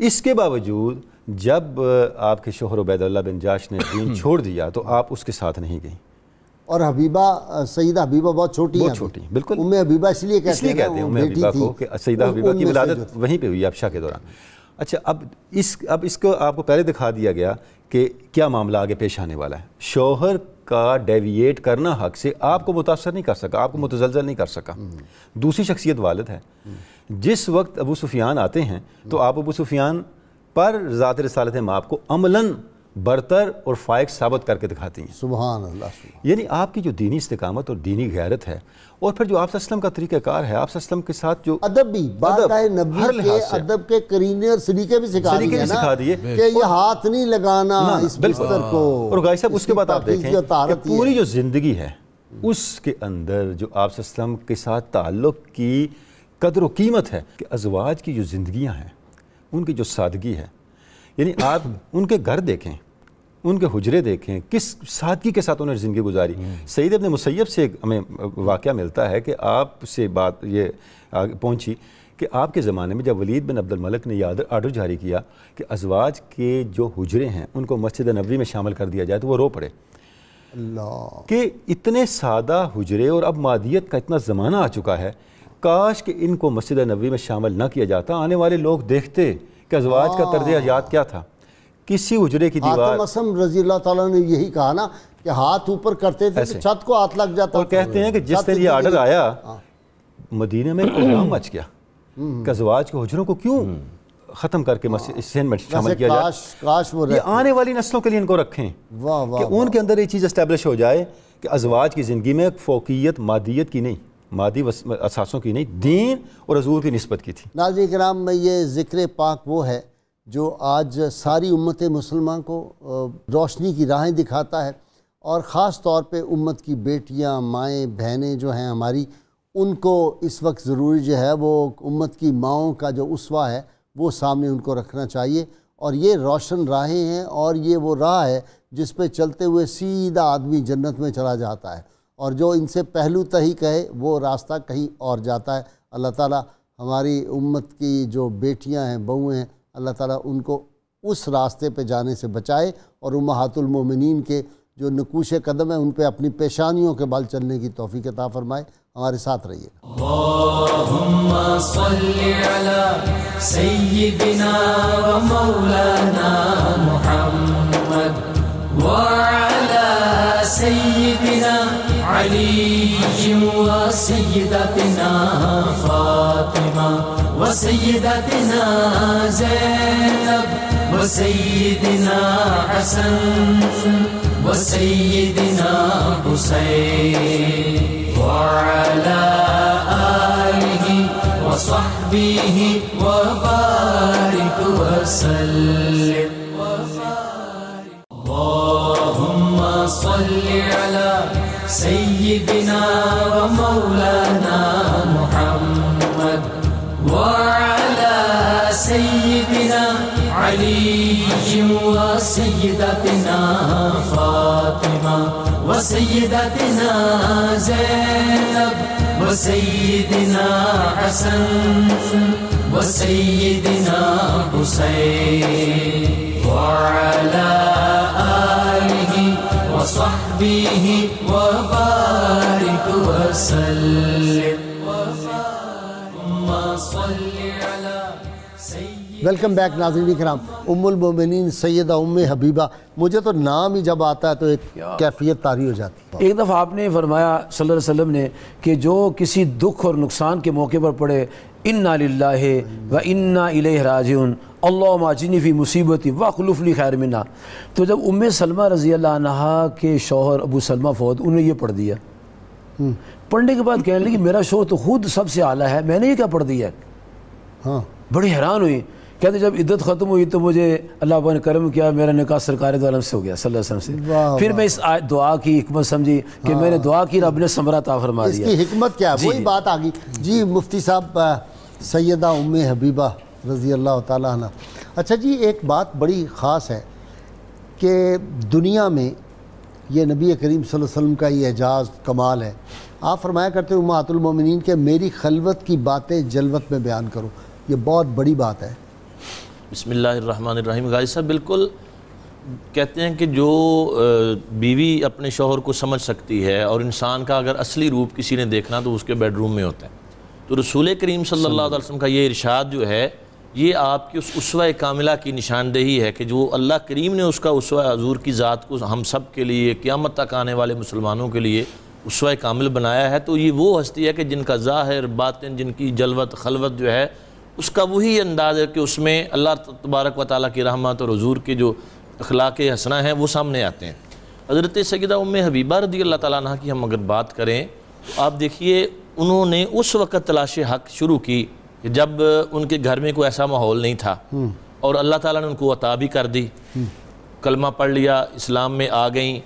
اس کے باوجود جب آپ کے شوہر عبید اللہ بن جاش نے دین چھوڑ دیا تو آپ اس کے ساتھ نہیں گئیں. اور حبیبہ, سیدہ حبیبہ بہت چھوٹی ہیں, بالکل ام حبیبہ اس لیے کہتے ہیں ام حبیبہ کو کہ سیدہ حبیبہ کی ولادت وہیں پہ ہوئی ابشا کے دوران. اچھا اب اس کو آپ کو پہلے دکھا دیا گیا کہ کیا معاملہ آگے پیش آنے والا ہے. شوہر کا ڈیویٹ کرنا حق سے آپ کو متاثر نہیں کر سکا, آپ کو متزلزل نہیں کر سکا. دوسری شخصیت والد ہے. جس وقت ابو سفیان آتے ہیں تو آپ ابو سفیان پر ذات رسالت مآب کو عملاً برتر اور فائق ثابت کر کے دکھاتی ہیں. سبحان اللہ. یعنی آپ کی جو دینی استقامت اور دینی غیرت ہے, اور پھر جو آپ صلی اللہ علیہ وسلم کا طریقہ کار ہے, آپ صلی اللہ علیہ وسلم کے ساتھ جو ادب بھی, بارگاہ نبی کے ادب کے قرینے اور سلیقے بھی سکھا دیے کہ یہ ہاتھ نہیں لگانا اس بستر کو. اور غازی صاحب اس کے بعد آپ دیکھیں کہ پوری جو زندگی ہے اس کے اندر جو آپ صلی اللہ علیہ وسلم کے ساتھ تعلق کی قدر و قیمت ہے, کہ ازواج کی جو زندگیاں ہیں ان کی جو سادگی ہے, یعنی آپ ان کے گھر دیکھیں, ان کے حجرے دیکھیں, کس سادگی کے ساتھ انہوں نے زندگی گزاری. سعید ابن مسیب سے ہمیں واقعہ ملتا ہے کہ آپ سے بات یہ پہنچی کہ آپ کے زمانے میں جب ولید بن عبد الملک نے یہ آرڈر جاری کیا کہ ازواج کے جو حجرے ہیں ان کو مسجد نبوی میں شامل کر دیا جائے, تو وہ رو پڑے اللہ کہ اتنے سادہ حجرے, اور اب مادیت کا اتنا زمانہ آ چکا ہے, کاش کہ ان کو مسجد نبوی میں شامل نہ کیا جاتا. آنے والے لوگ دیکھتے کہ ازواج کا طرز حیات کیا تھا. کسی حجرے کی دیوار, حاتم اسم رضی اللہ تعالیٰ نے یہی کہا نا کہ ہاتھ اوپر کرتے تھے تو چھت کو ہاتھ لگ جاتا. اور کہتے ہیں کہ جس دن یہ آرڈر آیا مدینہ میں کوہرام مچ گیا کہ ازواج کے حجروں کو کیوں ختم کر کے مسجد میں شامل کیا جائے. کاش وہ یہ آنے والی نسلوں کے لیے ان کو رکھیں کہ ان کے اندر یہ چیز اسٹیبلش ہو جائے کہ ازواج کی زندگی میں فوقیت مادیت کی نہیں, مادی اساسوں کی نہیں, دین اور حضور کی نسبت کی تھی. ناظرین کرام, میں یہ ذکر پاک وہ ہے جو آج ساری امت مسلمان کو روشنی کی راہیں دکھاتا ہے, اور خاص طور پہ امت کی بیٹیاں, مائیں, بہنیں جو ہیں ہماری, ان کو اس وقت ضروری جو ہے وہ امت کی ماؤں کا جو اسوہ ہے وہ سامنے ان کو رکھنا چاہیے, اور یہ روشن راہیں ہیں، اور یہ وہ راہ ہے جس پہ چلتے ہوئے سیدھا آدمی جنت میں چلا جاتا ہے، اور جو ان سے پہلو تہی کہے وہ راستہ کہیں اور جاتا ہے۔ اللہ تعالیٰ ہماری امت کی جو بیٹیاں ہیں، بہویں ہیں، اللہ تعالیٰ ان کو اس راستے پہ جانے سے بچائے، اور امہات المومنین کے جو نقوش قدم ہیں ان پہ اپنی پیشانیوں کے بال چلنے کی توفیق عطا فرمائے۔ ہمارے ساتھ رہیے۔ اللہم صلی علی سیدنا و مولانا محمد وعلی سیدنا علی و سیدتنا فاطمہ و سیدتنا زینب و سیدنا حسن و سیدنا حسین وعلى آله وصحبه وبارك وسلم۔ اللهم صل على سيدنا ومولانا محمد وعلى سيدنا علي وسيدتنا فاطمة وسيدتنا زينب وسيدنا حسن وسيدنا حسين وعلى آله وصحبه وبارك وسلم۔ اللهم صل على ویلکم بیک ناظرین کرام۔ ام المومنین سیدہ ام حبیبہ، مجھے تو نام ہی جب آتا ہے تو ایک کیفیت طاری ہو جاتی ہے۔ ایک دفعہ آپ نے فرمایا صلی اللہ علیہ وسلم نے کہ جو کسی دکھ اور نقصان کے موقع پر پڑھے انا للہ و انا الیہ راجعون اللہم اجرنی فی مصیبتی واخلف لی خیر منہا، تو جب ام سلمہ رضی اللہ عنہا کے شوہر ابو سلمہ فوت، انہوں نے یہ پڑھ دیا، پڑھنے کے بعد کہنے لگی میرا شوہر تو خود سب سے اعلیٰ ہے، میں نے یہ کیا پڑھ دیا؟ ہاں، بڑی حیران ہوئی، کہتے جب عدت ختم ہوئی تو مجھے اللہ پاک نے کرم کیا، میرا نکاح سرکار دو عالم سے ہو گیا صلی اللہ علیہ وسلم سے۔ پھر میں اس دعا کی حکمت سمجھی کہ میں نے دعا کی، رب نے ثمرہ عطا فرما دیا۔ اس کی حکمت کیا ہے؟ وہی بات آ گئی جی۔ مفتی صاحب، سیدہ ام حبیبہ رضی اللہ تعالیٰ عنہ، اچھا جی ایک بات بڑی خاص ہے کہ دنیا میں یہ نبی کریم صلی اللہ علیہ وسلم کا یہ اعجاز کمال ہے۔ آپ فرمایا کرتے ہیں امہات المومنین کہ میری خلوت کی باتیں جلوت میں بیان کرو، یہ بہت بڑی بات ہے۔ بسم اللہ الرحمن الرحیم۔ غازی صاحب بالکل کہتے ہیں کہ جو بیوی اپنے شوہر کو سمجھ سکتی ہے، اور انسان کا اگر اصلی روپ کسی نے دیکھنا تو اس کے بیڈ روم میں ہوتا ہے، تو رسول کریم صلی اللہ علیہ وسلم کا یہ ارشاد جو ہے یہ آپ کی اس اسوہ کاملہ کی نشاندہی ہے کہ جو اللہ کریم نے اس کا اسوہ حضور کی ذات کو ہم سب کے لیے قیامت تک آنے والے مسلمانوں کے لیے اسوہ کامل بنایا ہے۔ تو یہ وہ ہستی ہے کہ جن کا ظاہر باطن، جن کی جلوت خلوت جو ہے اس کا وہی انداز ہے کہ اس میں اللہ تبارک و تعالیٰ کی رحمت اور حضور کے جو اخلاق حسنہ ہیں وہ سامنے آتے ہیں۔ حضرت سیدہ ام حبیبہ رضی اللہ تعالیٰ عنہ کی ہم اگر بات کریں تو آپ دیکھیے انہوں نے اس وقت تلاش حق شروع کی کہ جب ان کے گھر میں کوئی ایسا ماحول نہیں تھا، اور اللہ تعالیٰ نے ان کو عطا بھی کر دی، کلمہ پڑھ لیا، اسلام میں آ گئیں۔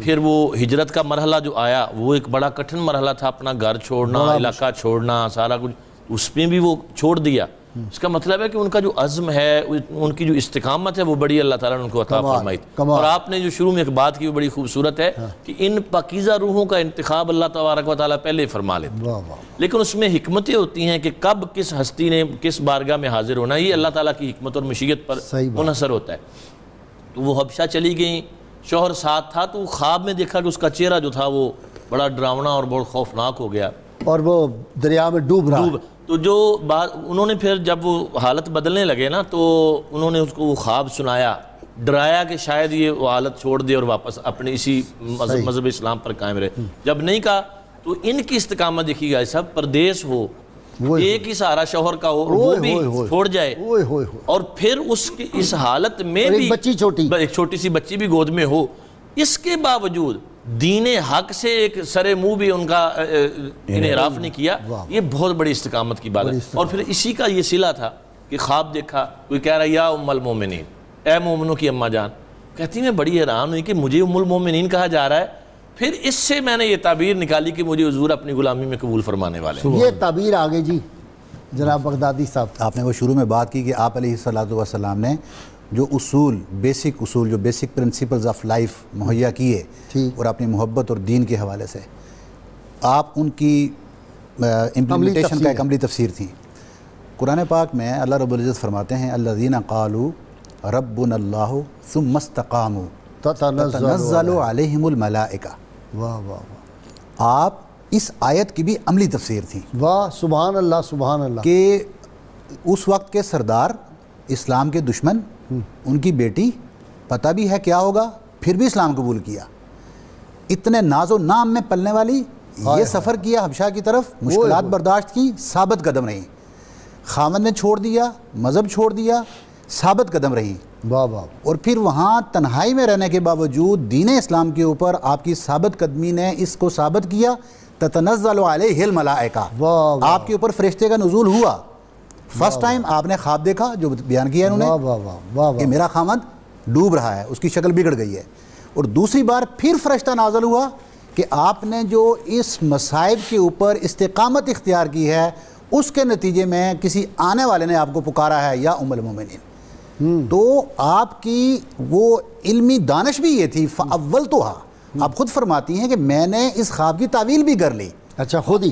پھر وہ ہجرت کا مرحلہ جو آیا وہ ایک بڑا کٹھن مرحلہ تھا، اپنا گھر چھوڑنا، علاقہ چھوڑنا، سارا کچھ اس میں بھی وہ چھوڑ دیا۔ اس کا مطلب ہے کہ ان کا جو عزم ہے، ان کی جو استقامت ہے وہ بڑی اللہ تعالیٰ نے ان کو عطا فرمائی۔ اور آپ نے جو شروع میں ایک بات کی وہ بڑی خوبصورت ہے کہ ان پاکیزہ روحوں کا انتخاب اللہ تبارک و تعالیٰ پہلے فرما لیتے، لیکن اس میں حکمتیں ہوتی ہیں کہ کب کس ہستی نے کس بارگاہ میں حاضر ہونا، یہ اللہ تعالیٰ کی حکمت اور مشیت پر منحصر ہوتا ہے۔ تو وہ حبشہ چلی گئیں، شوہر ساتھ تھا، تو خواب میں دیکھا کہ اس کا چہرہ جو تھا وہ بڑا ڈراؤنا اور بہت خوفناک ہو گیا، اور وہ دریا میں ڈوب رہا۔ تو جو بات انہوں نے پھر جب وہ حالت بدلنے لگے نا تو انہوں نے اس کو وہ خواب سنایا، ڈرایا کہ شاید یہ وہ حالت چھوڑ دے اور واپس اپنے اسی مذہب اسلام پر قائم رہے۔ جب نہیں کہا تو ان کی استقامت دیکھی گئی سب، پردیس ہو، ایک ہی سہارا شوہر کا ہو، وہ بھی چھوڑ جائے، اور پھر اس حالت میں بھی ایک چھوٹی سی بچی بھی گود میں ہو، اس کے باوجود دین حق سے ایک سر منہ بھی ان کا انحراف نہیں کیا۔ یہ بہت بڑی استقامت کی بات ہے۔ اور پھر اسی کا یہ صلہ تھا کہ خواب دیکھا، کوئی کہہ رہا یا ام المومنین، اے مومنوں کی اماں جان، کہتی میں بڑی حیران ہوئی کہ مجھے ام المومنین کہا جا رہا ہے۔ پھر اس سے میں نے یہ تعبیر نکالی کہ مجھے حضور اپنی غلامی میں قبول فرمانے والے۔ یہ تعبیر آگے جی جناب بغدادی صاحب، آپ نے وہ شروع میں بات کی کہ آپ علیہ الصلوۃ والسلام نے جو اصول بیسک پرنسپلز آف لائف مہیا کیے اور اپنی محبت اور دین کے حوالے سے، آپ ان کی امپلیمنٹیشن کا ایک عملی تفسیر تھی۔ قرآن پاک میں اللہ رب العزت فرماتے ہیں الذین قالوا ربنا اللہ ثم استقاموا تتنزل علیہم الملائکہ۔ واہ واہ واہ، آپ اس آیت کی بھی عملی تفسیر تھی۔ واہ سبحان اللہ سبحان اللہ، کہ اس وقت کے سردار، اسلام کے دشمن، ان کی بیٹی، پتہ بھی ہے کیا ہوگا، پھر بھی اسلام قبول کیا، اتنے ناز و نام میں پلنے والی، یہ سفر کیا حبشہ کی طرف، مشکلات برداشت کی، ثابت قدم رہی، خامد نے چھوڑ دیا، مذہب چھوڑ دیا، ثابت قدم رہی، واہ واہ، اور پھر وہاں تنہائی میں رہنے کے باوجود دین اسلام کے اوپر آپ کی ثابت قدمی نے اس کو ثابت کیا۔ تتنزل علیہ الملائکہ، آپ کے اوپر فرشتے کا نزول ہوا۔ فرسٹ ٹائم آپ نے خواب دیکھا جو بیان کیا انہوں نے کہ میرا خامد ڈوب رہا ہے، اس کی شکل بگڑ گئی ہے، اور دوسری بار پھر فرشتہ نازل ہوا کہ آپ نے جو اس مصائب کے اوپر استقامت اختیار کی ہے اس کے نتیجے میں کسی آنے والے نے آپ کو پکارا ہے یا ام المومنین۔ تو آپ کی وہ علمی دانش بھی یہ تھی، فاولتها، آپ خود فرماتی ہیں کہ میں نے اس خواب کی تعویل بھی کر لی۔ اچھا، خود ہی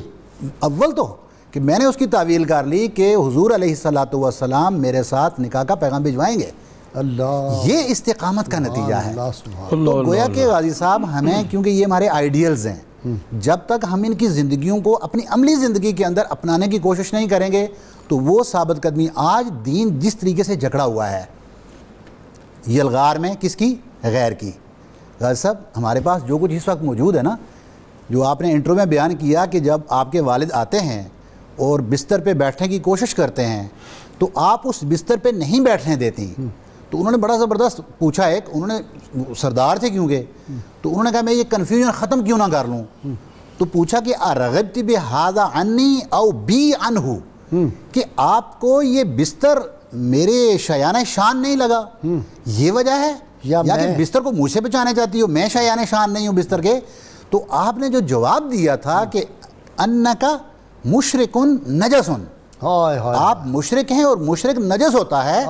اول تو کہ میں نے اس کی تعویل کر لی کہ حضور علیہ السلام میرے ساتھ نکاح کا پیغام بھجوائیں گے۔ اللہ، یہ استقامت کا نتیجہ ہے۔ اللہ سبحان، تو گویا کہ غازی صاحب ہمیں، کیونکہ یہ ہمارے آئیڈیلز ہیں، جب تک ہم ان کی زندگیوں کو اپنی عملی زندگی کے اندر اپنانے کی کوشش نہیں کریں گے تو وہ ثابت قدمی، آج دین جس طریقے سے جکڑا ہوا ہے یلغار میں، کس کی؟ غیر کی۔ غازی صاحب ہمارے پاس جو کچھ اس وقت موجود ہے نا، جو آپ نے انٹرو میں بیان کیا کہ جب آپ کے والد آتے ہیں اور بستر پہ بیٹھنے کی کوشش کرتے ہیں تو آپ اس بستر پہ نہیں بیٹھنے دیتی، تو انہوں نے بڑا زبردست پوچھا، ایک انہوں نے سردار تھے کیونکہ، تو انہوں نے کہا میں یہ کنفیوژن ختم کیوں نہ کر لوں، تو پوچھا کہ ارغبت بہذا عنی او بی عنہ، کہ آپ کو یہ بستر میرے شایان شان نہیں لگا، یہ وجہ ہے، یا کہ بستر کو منہ سے بچانے چاہتی ہو، میں شایان شان نہیں ہوں بستر کے؟ تو آپ نے جو جواب دیا تھا کہ انکا مشرکن نجسن، آپ مشرک ہیں اور مشرک نجس ہوتا ہے،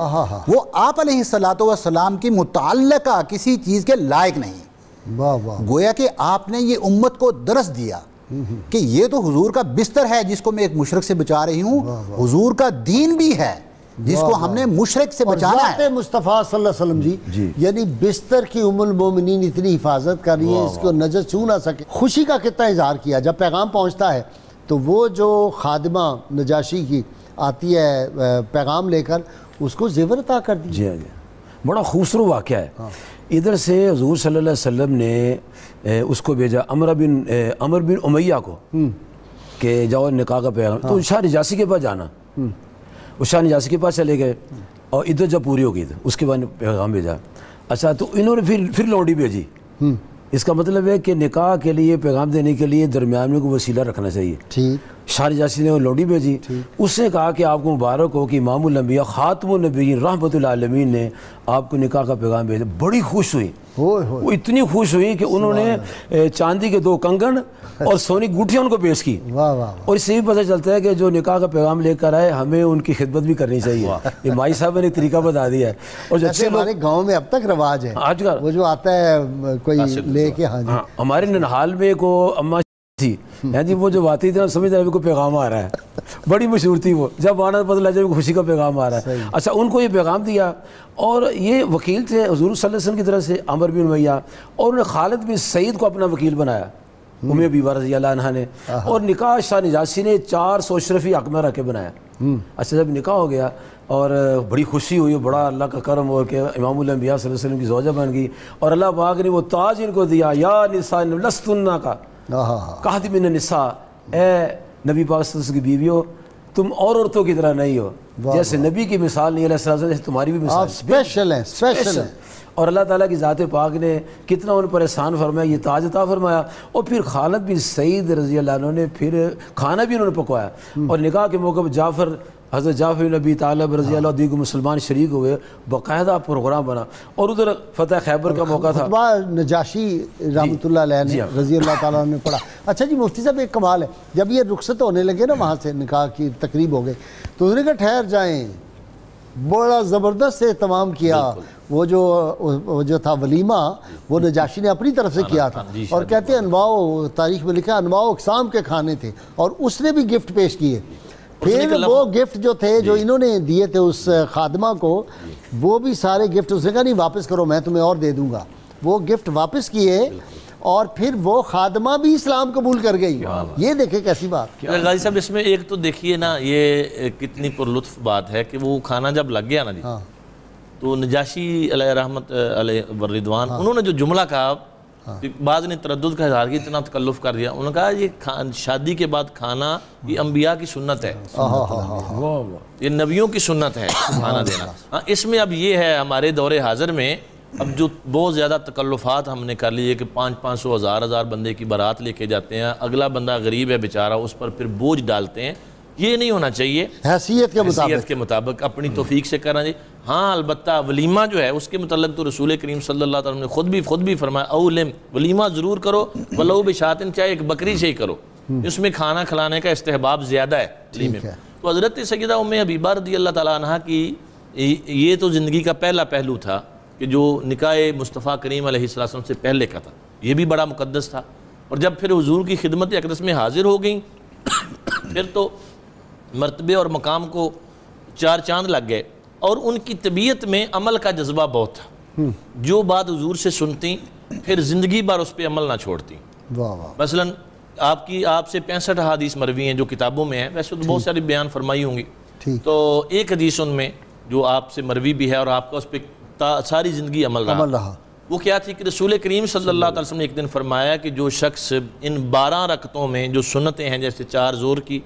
وہ آپ علیہ السلام کی متعلقہ کسی چیز کے لائق نہیں۔ گویا کہ آپ نے یہ امت کو درس دیا کہ یہ تو حضور کا بستر ہے جس کو میں ایک مشرک سے بچا رہی ہوں، حضور کا دین بھی ہے جس کو ہم نے مشرک سے بچانا ہے۔ مصطفیٰ صلی اللہ علیہ وسلم جی، یعنی بستر کی ام المومنین اتنی حفاظت کر رہی ہے اس کو نجس چھو نہ سکے۔ خوشی کا کتنا اظہار کیا جب پیغام پہنچتا ہے تو وہ جو خادمہ نجاشی کی آتی ہے پیغام لے کر، اس کو زیور عطا کر دی۔ جی جی، بڑا خوبصورت واقعہ ہے۔ ادھر سے حضور صلی اللہ علیہ وسلم نے اس کو بھیجا عمر بن امیہ کو کہ جاؤ نکاح کا پیغام، تو شاہ نجاشی کے پاس جانا، وہ شاہ نجاشی کے پاس چلے گئے اور عدت جب پوری ہو گئی تھی اس کے بعد پیغام بھیجا۔ اچھا، تو انہوں نے پھر لونڈی بھیجی۔ اس کا مطلب ہے کہ نکاح کے لیے پیغام دینے کے لیے درمیان میں کوئی وسیلہ رکھنا چاہیے۔ ٹھیک، شاہ نجاشی نے وہ لونڈی بھیجی، اس نے کہا کہ آپ کو مبارک ہو کہ امام الانبیاء خاتم النبیین رحمت العالمین نے آپ کو نکاح کا پیغام بھیجا۔ بڑی خوش ہوئی، وہ اتنی خوش ہوئی کہ انہوں نے چاندی کے 2 کنگن اور سونی گٹھیاں ان کو پیش کی۔ اور اس سے بھی پتہ چلتا ہے کہ جو نکاح کا پیغام لے کر آئے ہمیں ان کی خدمت بھی کرنی چاہیے۔ یہ مائی صاحب نے طریقہ بتا دیا ہے، اور جیسے ہمارے گاؤں میں اب تک رواج ہے، آج کل وہ جو آتا ہے کوئی لے کے، ہمارے ننہال میں کو اماں تھی جی، وہ جب آتی تھی سمجھ رہے کوئی پیغام آ رہا ہے، بڑی مشہور تھی وہ، جب آنا پتہ لگا جب خوشی کا پیغام آ رہا ہے۔ اچھا، ان کو یہ پیغام دیا، اور یہ وکیل تھے حضور صلی اللہ علیہ وسلم کی طرف سے عمر بن امیہ، اور انہوں نے خالد بن سعید کو اپنا وکیل بنایا، ام حبیبہ رضی اللہ عنہا نے، اور نکاح شاہ نجاشی نے 400 اشرفی حق میں رکھ کے بنایا۔ اچھا، جب نکاح ہو گیا اور بڑی خوشی ہوئی، بڑا اللہ کا کرم ہو کہ امام الانبیاء صلی اللہ علیہ وسلم کی زوجہ بن گئی، اور اللہ پاک نے وہ تاج ان کو دیا، یا نساء لستن کا کہت من النساء، اے نبی پاک صلی اللہ علیہ وسلم کی بیویوں تم اور عورتوں کی طرح نہیں ہو، جیسے نبی کی مثال نہیں علیہ السلام، جیسے تمہاری بھی مثال اسپیشل ہے۔ اور اللہ تعالیٰ کی ذات پاک نے کتنا ان پر احسان فرمایا، یہ تاج عطا فرمایا۔ اور پھر خالد بن سعید رضی اللہ عنہ نے پھر کھانا بھی انہوں نے پکوایا، اور نکاح کے موقع پر حضرت جعفر بن ابی طالب رضی اللہ دیگر مسلمان شریک ہوئے، باقاعدہ پروگرام بنا، اور ادھر فتح خیبر کا موقع تھا، خطبہ نجاشی رحمۃ اللہ علیہ نے رضی اللہ تعالیٰ نے پڑھا۔ اچھا جی، مفتی صاحب ایک کمال ہے، جب یہ رخصت ہونے لگے نا وہاں سے، نکاح کی تقریب ہو گئی، تو انہوں نے کہا ٹھہر جائیں، بڑا زبردست اہتمام کیا. وہ جو تھا ولیمہ وہ نجاشی نے اپنی طرف سے کیا تھا, اور کہتے ہیں انواع, تاریخ میں لکھا انواع اقسام کے کھانے تھے, اور اس نے بھی گفٹ پیش کیے. پھر وہ گفٹ جو تھے جو انہوں نے دیے تھے اس خادمہ کو, وہ بھی سارے گفٹ اس نے کہا نہیں واپس کرو, میں تمہیں اور دے دوں گا. وہ گفٹ واپس کیے, اور پھر وہ خادمہ بھی اسلام قبول کر گئی. یہ دیکھیں کیسی بات. غازی صاحب اس میں ایک تو دیکھیے نا, یہ کتنی پر لطف بات ہے کہ وہ کھانا جب لگ گیا نا جی, تو نجاشی علیہ رحمت علیہ والرضوان انہوں نے جو جملہ کہا, بعض نے تردد کا اظہار کیا, اتنا تکلف کر دیا. انہوں نے کہا یہ شادی کے بعد کھانا یہ انبیاء کی سنت ہے, یہ نبیوں کی سنت ہے کھانا دینا. اس میں اب یہ ہے ہمارے دور حاضر میں اب جو بہت زیادہ تکلفات ہم نے کر لیے کہ 500 1000 بندے کی بارات لے کے جاتے ہیں, اگلا بندہ غریب ہے بیچارہ, اس پر پھر بوجھ ڈالتے ہیں. یہ نہیں ہونا چاہیے. حیثیت کے مطابق اپنی توفیق سے کرنا چاہیے. ہاں البتہ ولیمہ جو ہے اس کے متعلق تو رسول کریم صلی اللہ علیہ وسلم نے خود بھی فرمایا اولم, ولیمہ ضرور کرو, ولو بشاتن, چاہے ایک بکری سے ہی کرو. اس میں کھانا کھلانے کا استحباب زیادہ ہے ولیمے میں. تو حضرت سیدہ ام حبیبہ رضی اللہ تعالیٰ عنہ کی یہ تو زندگی کا پہلا پہلو تھا کہ جو نکاح مصطفیٰ کریم علیہ السلام سے پہلے کا تھا, یہ بھی بڑا مقدس تھا. اور جب پھر حضور کی خدمت اقدس میں حاضر ہو گئیں پھر تو مرتبے اور مقام کو 4 چاند لگ گئے, اور ان کی طبیعت میں عمل کا جذبہ بہت تھا. جو بات حضور سے سنتی پھر زندگی بھر اس پہ عمل نہ چھوڑتی. مثلا آپ سے 65 احادیث مروی ہیں جو کتابوں میں ہیں, ویسے تو بہت ساری بیان فرمائی ہوں گی, تو ایک حدیث ان میں جو آپ سے مروی بھی ہے اور آپ کا اس پہ ساری زندگی عمل رہا, وہ کیا تھی کہ رسول کریم صلی اللہ علیہ وسلم نے ایک دن فرمایا کہ جو شخص ان 12 رکعتوں میں جو سنتیں ہیں, جیسے 4 ظہر کی,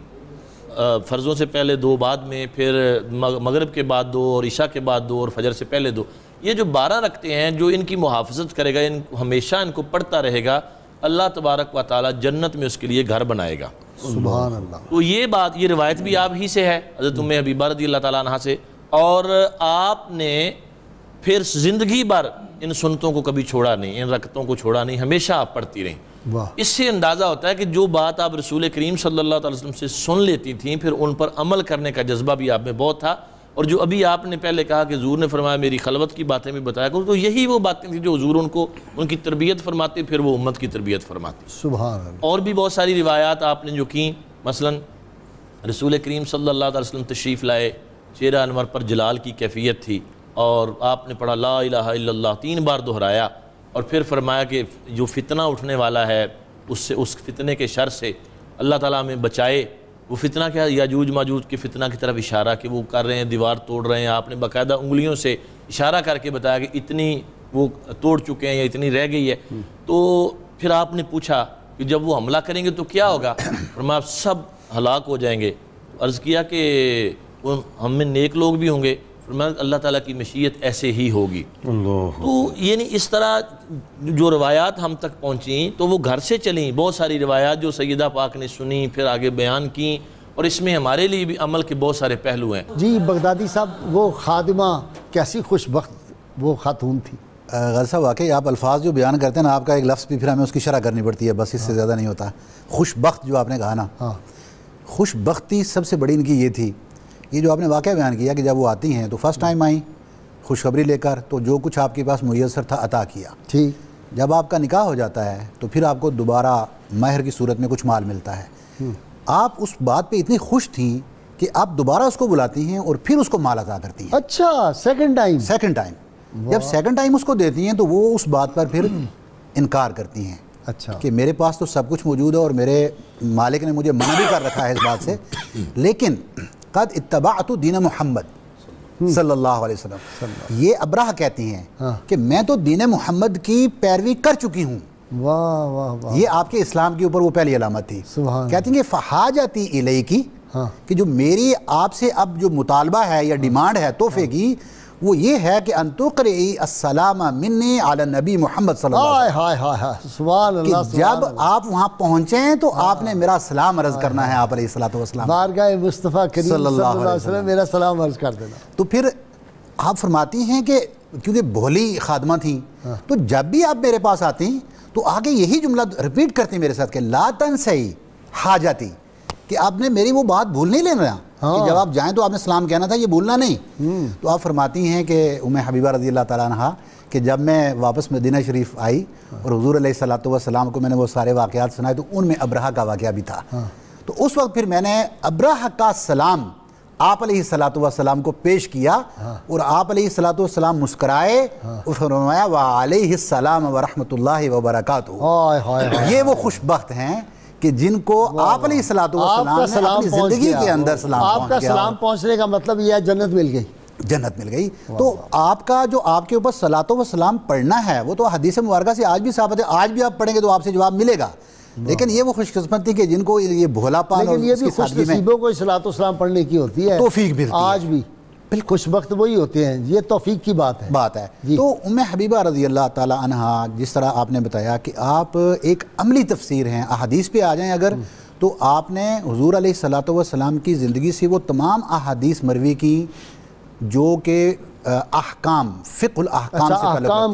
فرضوں سے پہلے 2 بعد میں, پھر مغرب کے بعد 2, اور عشاء کے بعد 2, اور فجر سے پہلے 2, یہ جو 12 رکعتیں ہیں جو ان کی محافظت کرے گا, ہمیشہ ان کو پڑھتا رہے گا, اللہ تبارک و تعالی جنت میں اس کے لیے گھر بنائے گا. سبحان اللہ. تو یہ بات, یہ روایت بھی آپ ہی سے ہے حضرت ام حبیبہ رضی اللہ تعالیٰ عنہ سے, اور آپ نے پھر زندگی بھر ان سنتوں کو کبھی چھوڑا نہیں, ان رکعتوں کو چھوڑا نہیں, ہمیشہ آپ پڑھتی رہیں. اس سے اندازہ ہوتا ہے کہ جو بات آپ رسول کریم صلی اللہ علیہ وسلم سے سن لیتی تھیں پھر ان پر عمل کرنے کا جذبہ بھی آپ میں بہت تھا. اور جو ابھی آپ نے پہلے کہا کہ حضور نے فرمایا میری خلوت کی باتیں بھی بتایا کرو, تو یہی وہ باتیں تھیں جو حضور ان کی تربیت فرماتے, پھر وہ امت کی تربیت فرماتے. سبحان اللہ. اور بھی بہت ساری روایات آپ نے جو کی, مثلا رسول کریم صلی اللہ علیہ وسلم تشریف لائے, چہرہ انور پر جلال کی کیفیت تھی, اور آپ نے پڑھا لا الہ الا اللہ 3 بار دہرایا, اور پھر فرمایا کہ جو فتنہ اٹھنے والا ہے اس فتنے کے شر سے اللہ تعالیٰ ہمیں بچائے. وہ فتنہ کیا, یاجوج ماجوج کے فتنہ کی طرف اشارہ کہ وہ کر رہے ہیں, دیوار توڑ رہے ہیں. آپ نے باقاعدہ انگلیوں سے اشارہ کر کے بتایا کہ اتنی وہ توڑ چکے ہیں یا اتنی رہ گئی ہے. تو پھر آپ نے پوچھا کہ جب وہ حملہ کریں گے تو کیا ہوگا, فرمایا سب ہلاک ہو جائیں گے. عرض کیا کہ ہم میں نیک لوگ بھی ہوں گے, فرمایا اللہ تعالیٰ کی مشیت ایسے ہی ہوگی. تو یعنی اس طرح جو روایات ہم تک پہنچیں تو وہ گھر سے چلیں, بہت ساری روایات جو سیدہ پاک نے سنی پھر آگے بیان کی, اور اس میں ہمارے لیے بھی عمل کے بہت سارے پہلو ہیں. جی بغدادی صاحب, وہ خادمہ کیسی خوش بخت وہ خاتون تھی. غازی صاحب واقعی آپ الفاظ جو بیان کرتے ہیں نا, آپ کا ایک لفظ بھی پھر ہمیں اس کی شرح کرنی پڑتی ہے, بس اس سے زیادہ نہیں ہوتا. خوش بخت جو آپ نے کہا نا, خوش بختی سب سے بڑی ان کی یہ تھی. یہ جو آپ نے واقعہ بیان کیا کہ جب وہ آتی ہیں تو فرسٹ ٹائم آئیں خوشخبری لے کر, تو جو کچھ آپ کے پاس میسر تھا عطا کیا. ٹھیک. جب آپ کا نکاح ہو جاتا ہے تو پھر آپ کو دوبارہ مہر کی صورت میں کچھ مال ملتا ہے. آپ اس بات پہ اتنی خوش تھیں کہ آپ دوبارہ اس کو بلاتی ہیں اور پھر اس کو مال عطا کرتی ہیں. اچھا, سیکنڈ ٹائم. جب سیکنڈ ٹائم اس کو دیتی ہیں تو وہ اس بات پر پھر انکار کرتی ہیں. اچھا, کہ میرے پاس تو سب کچھ موجود ہے اور میرے مالک نے مجھے منع بھی کر رکھا ہے اس بات سے, لیکن قد اتبعت دین محمد صلی اللہ علیہ وسلم. یہ ابراہ کہتی ہیں کہ میں تو دین محمد کی پیروی کر چکی ہوں. واہ واہ واہ. یہ آپ کے اسلام کے اوپر وہ پہلی علامت تھی. کہتی ہیں کہ فحاجتی الیکی, کہ جو میری آپ سے اب جو مطالبہ ہے یا ڈیمانڈ ہے تحفے کی, وہ یہ ہے کہ ان تقرئی السلام منی علی نبی محمد صلی اللہ علیہ وسلم. سبحان اللہ. کہ جب آپ وہاں پہنچیں تو آپ نے میرا سلام عرض کرنا ہے آپ علیہ السلام, بارگاہ مصطفیٰ کریم صلی اللہ علیہ وسلم میرا سلام عرض کر دینا. تو پھر آپ فرماتی ہیں کہ کیونکہ بھولی خادمہ تھیں, تو جب بھی آپ میرے پاس آتی تو آگے یہی جملہ ریپیٹ کرتی میرے ساتھ کہ لا تنسی حاجتی, کہ آپ نے میری وہ بات بھول نہیں لینا, کہ جب آپ جائیں تو آپ نے سلام کہنا تھا، یہ بھولنا نہیں۔ تو آپ فرماتی ہیں کہ ام حبیبہ رضی اللہ تعالیٰ عنہا کہ جب میں واپس مدینہ شریف آئی اور حضور علیہ الصلوۃ والسلام کو میں نے وہ سارے واقعات سنائے تو ان میں ابرہہ کا واقعہ بھی تھا۔ تو اس وقت پھر میں نے ابرہہ کا سلام آپ علیہ الصلوۃ والسلام کو پیش کیا اور آپ علیہ الصلوۃ والسلام مسکرائے اور فرمایا وعلیہ السلام ورحمۃ اللہ وبرکاتہ۔ یہ وہ خوش بخت ہیں کہ جن کو آپ علیہ الصلوۃ والسلام نے اپنی زندگی کے اندر سلام پہنچ گیا۔ آپ کا سلام پہنچنے کا مطلب یہ ہے جنت مل گئی، جنت مل گئی۔ تو آپ کا جو آپ کے اوپر صلاۃ و سلام پڑھنا ہے وہ تو حدیث مبارکہ سے آج بھی ثابت ہے، آج بھی آپ پڑھیں گے تو آپ سے جواب ملے گا۔ لیکن یہ وہ خوش قسمتی کہ جن کو یہ بھولا پان، لیکن یہ بھی خوش نصیبوں کو صلاۃ و سلام پڑھنے کی ہوتی ہے، توفیق ملتی ہے آج بھی خوش بخت وہی ہوتے ہیں، یہ توفیق کی بات ہے۔ تو ام حبیبہ رضی اللہ تعالی عنہا، جس طرح آپ نے بتایا کہ آپ ایک عملی تفسیر ہیں، احادیث پہ آ جائیں اگر، تو آپ نے حضور علیہ الصلوۃ والسلام کی زندگی سے وہ تمام احادیث مروی کی جو کہ احکام، فقہ الاحکام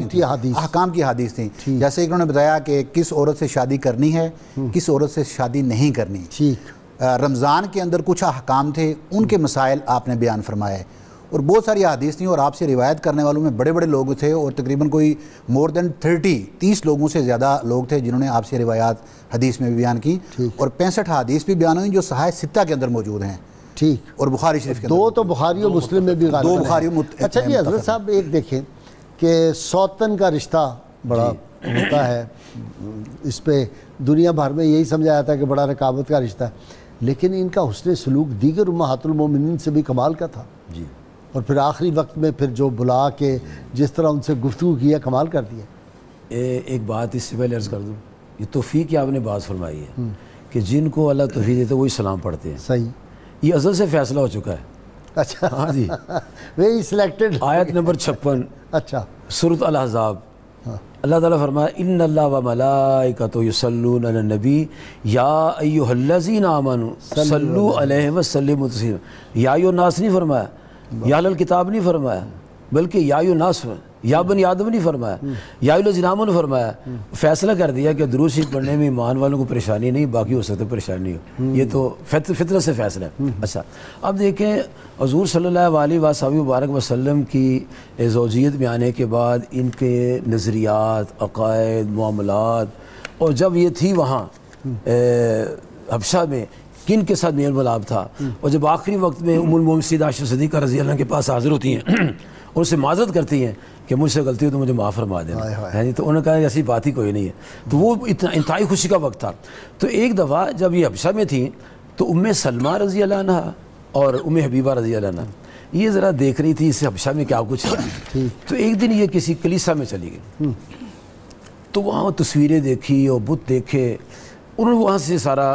سے احکام کی حدیث تھیں، جیسے انہوں نے بتایا کہ کس عورت سے شادی کرنی ہے، کس عورت سے شادی نہیں کرنی۔ رمضان کے اندر کچھ احکام تھے، ان کے مسائل آپ نے بیان فرمائے، اور بہت ساری حدیث تھیں، اور آپ سے روایت کرنے والوں میں بڑے بڑے لوگ تھے، اور تقریباً کوئی مور دین 30 لوگوں سے زیادہ لوگ تھے جنہوں نے آپ سے روایات حدیث میں بھی بیان کی، اور 65 حدیث بھی بیان ہوئیں جو صحیح ستہ کے اندر موجود ہیں، ٹھیک، اور بخاری شریف کے اندر دو تو بخاری و مسلم میں بھی غالباً، دو بخاری و اچھا جی حضرت صاحب ایک دیکھیں کہ سوتن کا رشتہ بڑا ہوتا ہے، اس پہ دنیا بھر میں یہی سمجھا جاتا ہے کہ بڑا رقابت کا رشتہ ہے، لیکن ان کا حسن سلوک دیگر امہات المومنین سے بھی کمال کا تھا، اور پھر آخری وقت میں پھر جو بلا کے جس طرح ان سے گفتگو کیا، کمال کر دیا۔ ایک بات اس سے پہلے عرض کر دوں، یہ توفیق کی آپ نے بات فرمائی ہے کہ جن کو اللہ توفیق دیتے وہی سلام پڑھتے ہیں، صحیح، یہ ازل سے فیصلہ ہو چکا ہے۔ اچھا، ہاں جی، وہی سلیکٹڈ۔ آیت نمبر 56 اچھا، سورۃ الاحزاب، اللہ تعالیٰ فرمایا ان اللہ وملائکتہ یصلون علی النبی یا ایھا الذین آمنوا صلوا علیہ وسلموا تسلیما۔ یا ایھا الناس نہیں فرمایا، یا اہل الکتاب نہیں فرمایا، بلکہ یا ایھا الناس، یا بنی آدم نہیں فرمایا، یا ایھا الذین آمنوا فرمایا۔ فیصلہ کر دیا کہ درود شریف پڑھنے میں ایمان والوں کو پریشانی نہیں، باقی ہو سکتا پریشانی ہو، یہ تو فطرت سے فیصلہ ہے۔ اچھا، اب دیکھیں حضور صلی اللہ علیہ وآلہ وسلم کی زوجیت میں آنے کے بعد ان کے نظریات، عقائد، معاملات، اور جب یہ تھی وہاں حبشہ میں کن کے ساتھ میل ملاپ تھا، اور جب آخری وقت میں ام المومنین سیدہ عائشہ صدیقہ رضی اللہ عنہا کے پاس حاضر ہوتی ہیں اور اس سے معذرت کرتی ہیں کہ مجھ سے غلطی ہو تو مجھے معاف فرما دینا، تو انہوں نے کہا ایسی بات ہی کوئی نہیں ہے، تو وہ اتنا انتہائی خوشی کا وقت تھا۔ تو ایک دفعہ جب یہ حبشہ میں تھیں تو ام سلمہ رضی اللہ عنہا اور ام حبیبہ رضی اللہ عنہا یہ ذرا دیکھ رہی تھی اس سے حبشہ میں کیا کچھ ہے، تو ایک دن یہ کسی کلیسا میں چلی گئی، تو وہاں تصویریں دیکھی اور بت دیکھے، انہوں نے وہاں سے سارا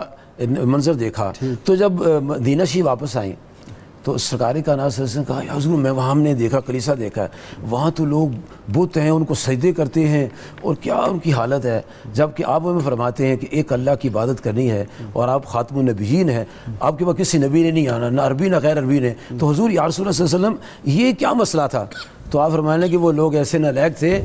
منظر دیکھا۔ تو جب مدینہ شریف واپس آئیں تو سرکار کائنات صلی اللہ علیہ وسلم نے کہا یا حضور میں وہاں ہم نے دیکھا، کلیسا دیکھا ہے، وہاں تو لوگ بت ہیں، ان کو سجدے کرتے ہیں، اور کیا ان کی حالت ہے، جبکہ آپ ہمیں فرماتے ہیں کہ ایک اللہ کی عبادت کرنی ہے اور آپ خاتم النبیین ہیں، آپ کے پاس کسی نبی نے نہیں آنا، نہ عربی نہ غیر عربی نے، تو حضور یا رسول اللہ صلی اللہ علیہ وسلم یہ کیا مسئلہ تھا؟ تو آپ فرمانے کہ وہ لوگ ایسے نالائق تھے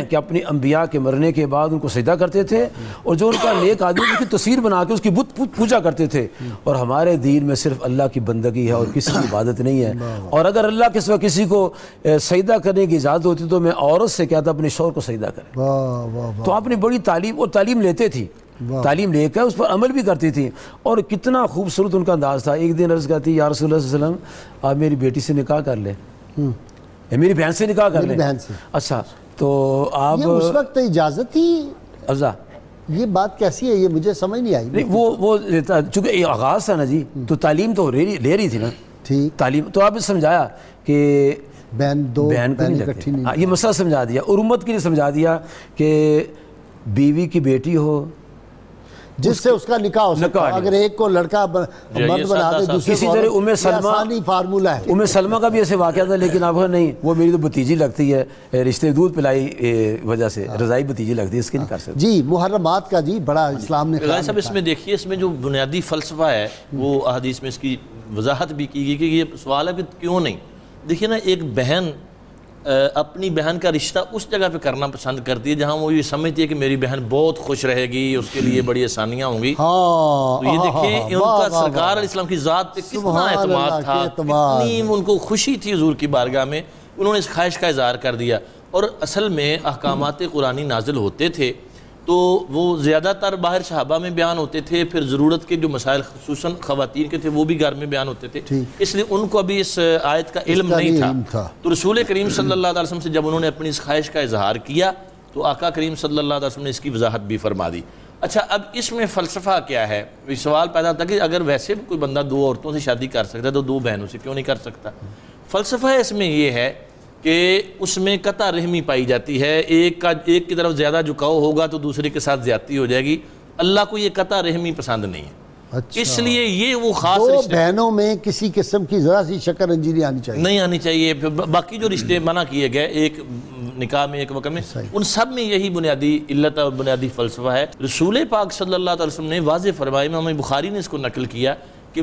کہ اپنی انبیاء کے مرنے کے بعد ان کو سجدہ کرتے تھے، اور جو ان کا نیک آدمی اس کی تصویر بنا کے اس کی بت پوجا کرتے تھے، اور ہمارے دین میں صرف اللہ کی بندگی ہے اور کسی کی عبادت نہیں ہے، اور اگر اللہ کے سوا کسی کو سجدہ کرنے کی اجازت ہوتی تو میں عورت سے کہتا اپنے شوہر کو سجدہ کرے۔ تو آپ نے بڑی تعلیم، اور تعلیم لیتے تھی، تعلیم لے کر اس پر عمل بھی کرتی تھی، اور کتنا خوبصورت ان کا انداز تھا۔ ایک دن عرض کرتی یا رسول اللہ صلی اللہ علیہ وسلم آپ میری بیٹی سے نکاح کر لیں، میری بہن سے نکاح کر لیں۔ اچھا، تو آپ اس وقت اجازت تھی؟ افضا یہ بات کیسی ہے، یہ مجھے سمجھ نہیں آئی۔ نہیں، وہ چونکہ یہ آغاز تھا نا جی، تو تعلیم تو لے رہی تھی نا، ٹھیک، تعلیم تو آپ نے سمجھایا کہ بہن کو نہیں لگتی، یہ مسئلہ سمجھا دیا، اور امت کے لیے سمجھا دیا کہ بیوی کی بیٹی ہو جس سے اس کا نکاح ہو سکتا ہے، اگر ایک کو لڑکا مرد بنا دے دوسرے اسی طرح ام سلمہ، فارمولہ ہے، ام سلمہ کا بھی ایسے واقعہ تھا، لیکن اب نہیں، وہ میری تو بھتیجی لگتی ہے، رشتے دودھ پلائی وجہ سے رضائی بھتیجی لگتی ہے، اس کی نہیں کر سکتے۔ جی محرمات کا جی بڑا اسلام نے غازی صاحب اس میں دیکھیے، اس میں جو بنیادی فلسفہ ہے وہ احادیث میں اس کی وضاحت بھی کی گئی کہ یہ سوال ہے کہ کیوں نہیں۔ دیکھیے نا، ایک بہن اپنی بہن کا رشتہ اس جگہ پہ کرنا پسند کرتی ہے جہاں وہ یہ سمجھتی ہے کہ میری بہن بہت خوش رہے گی، اس کے لیے بڑی آسانیاں ہوں گی۔ تو یہ دیکھیں ان کا سرکار علیہ السلام کی ذات پہ کتنا اعتماد تھا، کتنی ان کو خوشی تھی حضور کی بارگاہ میں، انہوں نے اس خواہش کا اظہار کر دیا۔ اور اصل میں احکامات قرآنی نازل ہوتے تھے تو وہ زیادہ تر باہر صحابہ میں بیان ہوتے تھے، پھر ضرورت کے جو مسائل خصوصاً خواتین کے تھے وہ بھی گھر میں بیان ہوتے تھے، اس لیے ان کو ابھی اس آیت کا علم نہیں تھا۔ تو رسول کریم صلی اللہ علیہ وسلم سے جب انہوں نے اپنی اس خواہش کا اظہار کیا تو آقا کریم صلی اللہ علیہ وسلم نے اس کی وضاحت بھی فرما دی۔ اچھا، اب اس میں فلسفہ کیا ہے؟ سوال پیدا ہوتا ہے کہ اگر ویسے بھی کوئی بندہ 2 عورتوں سے شادی کر سکتا ہے تو 2 بہنوں سے کیوں نہیں کر سکتا؟ فلسفہ اس میں یہ ہے کہ اس میں قطع رحمی پائی جاتی ہے، ایک کی طرف زیادہ جھکاؤ ہوگا تو دوسرے کے ساتھ زیادتی ہو جائے گی۔ اللہ کو یہ قطع رحمی پسند نہیں ہے، اس لیے یہ وہ خاص رشتے بہنوں میں کسی قسم کی ذرا سی شکر انجیری نہیں آنی چاہیے۔ باقی جو رشتے منع کیے گئے ایک نکاح میں ایک وقت میں، ان سب میں یہی بنیادی علت اور بنیادی فلسفہ ہے۔ رسول پاک صلی اللہ علیہ وسلم نے واضح فرمایا، امام بخاری نے اس کو نقل کیا کہ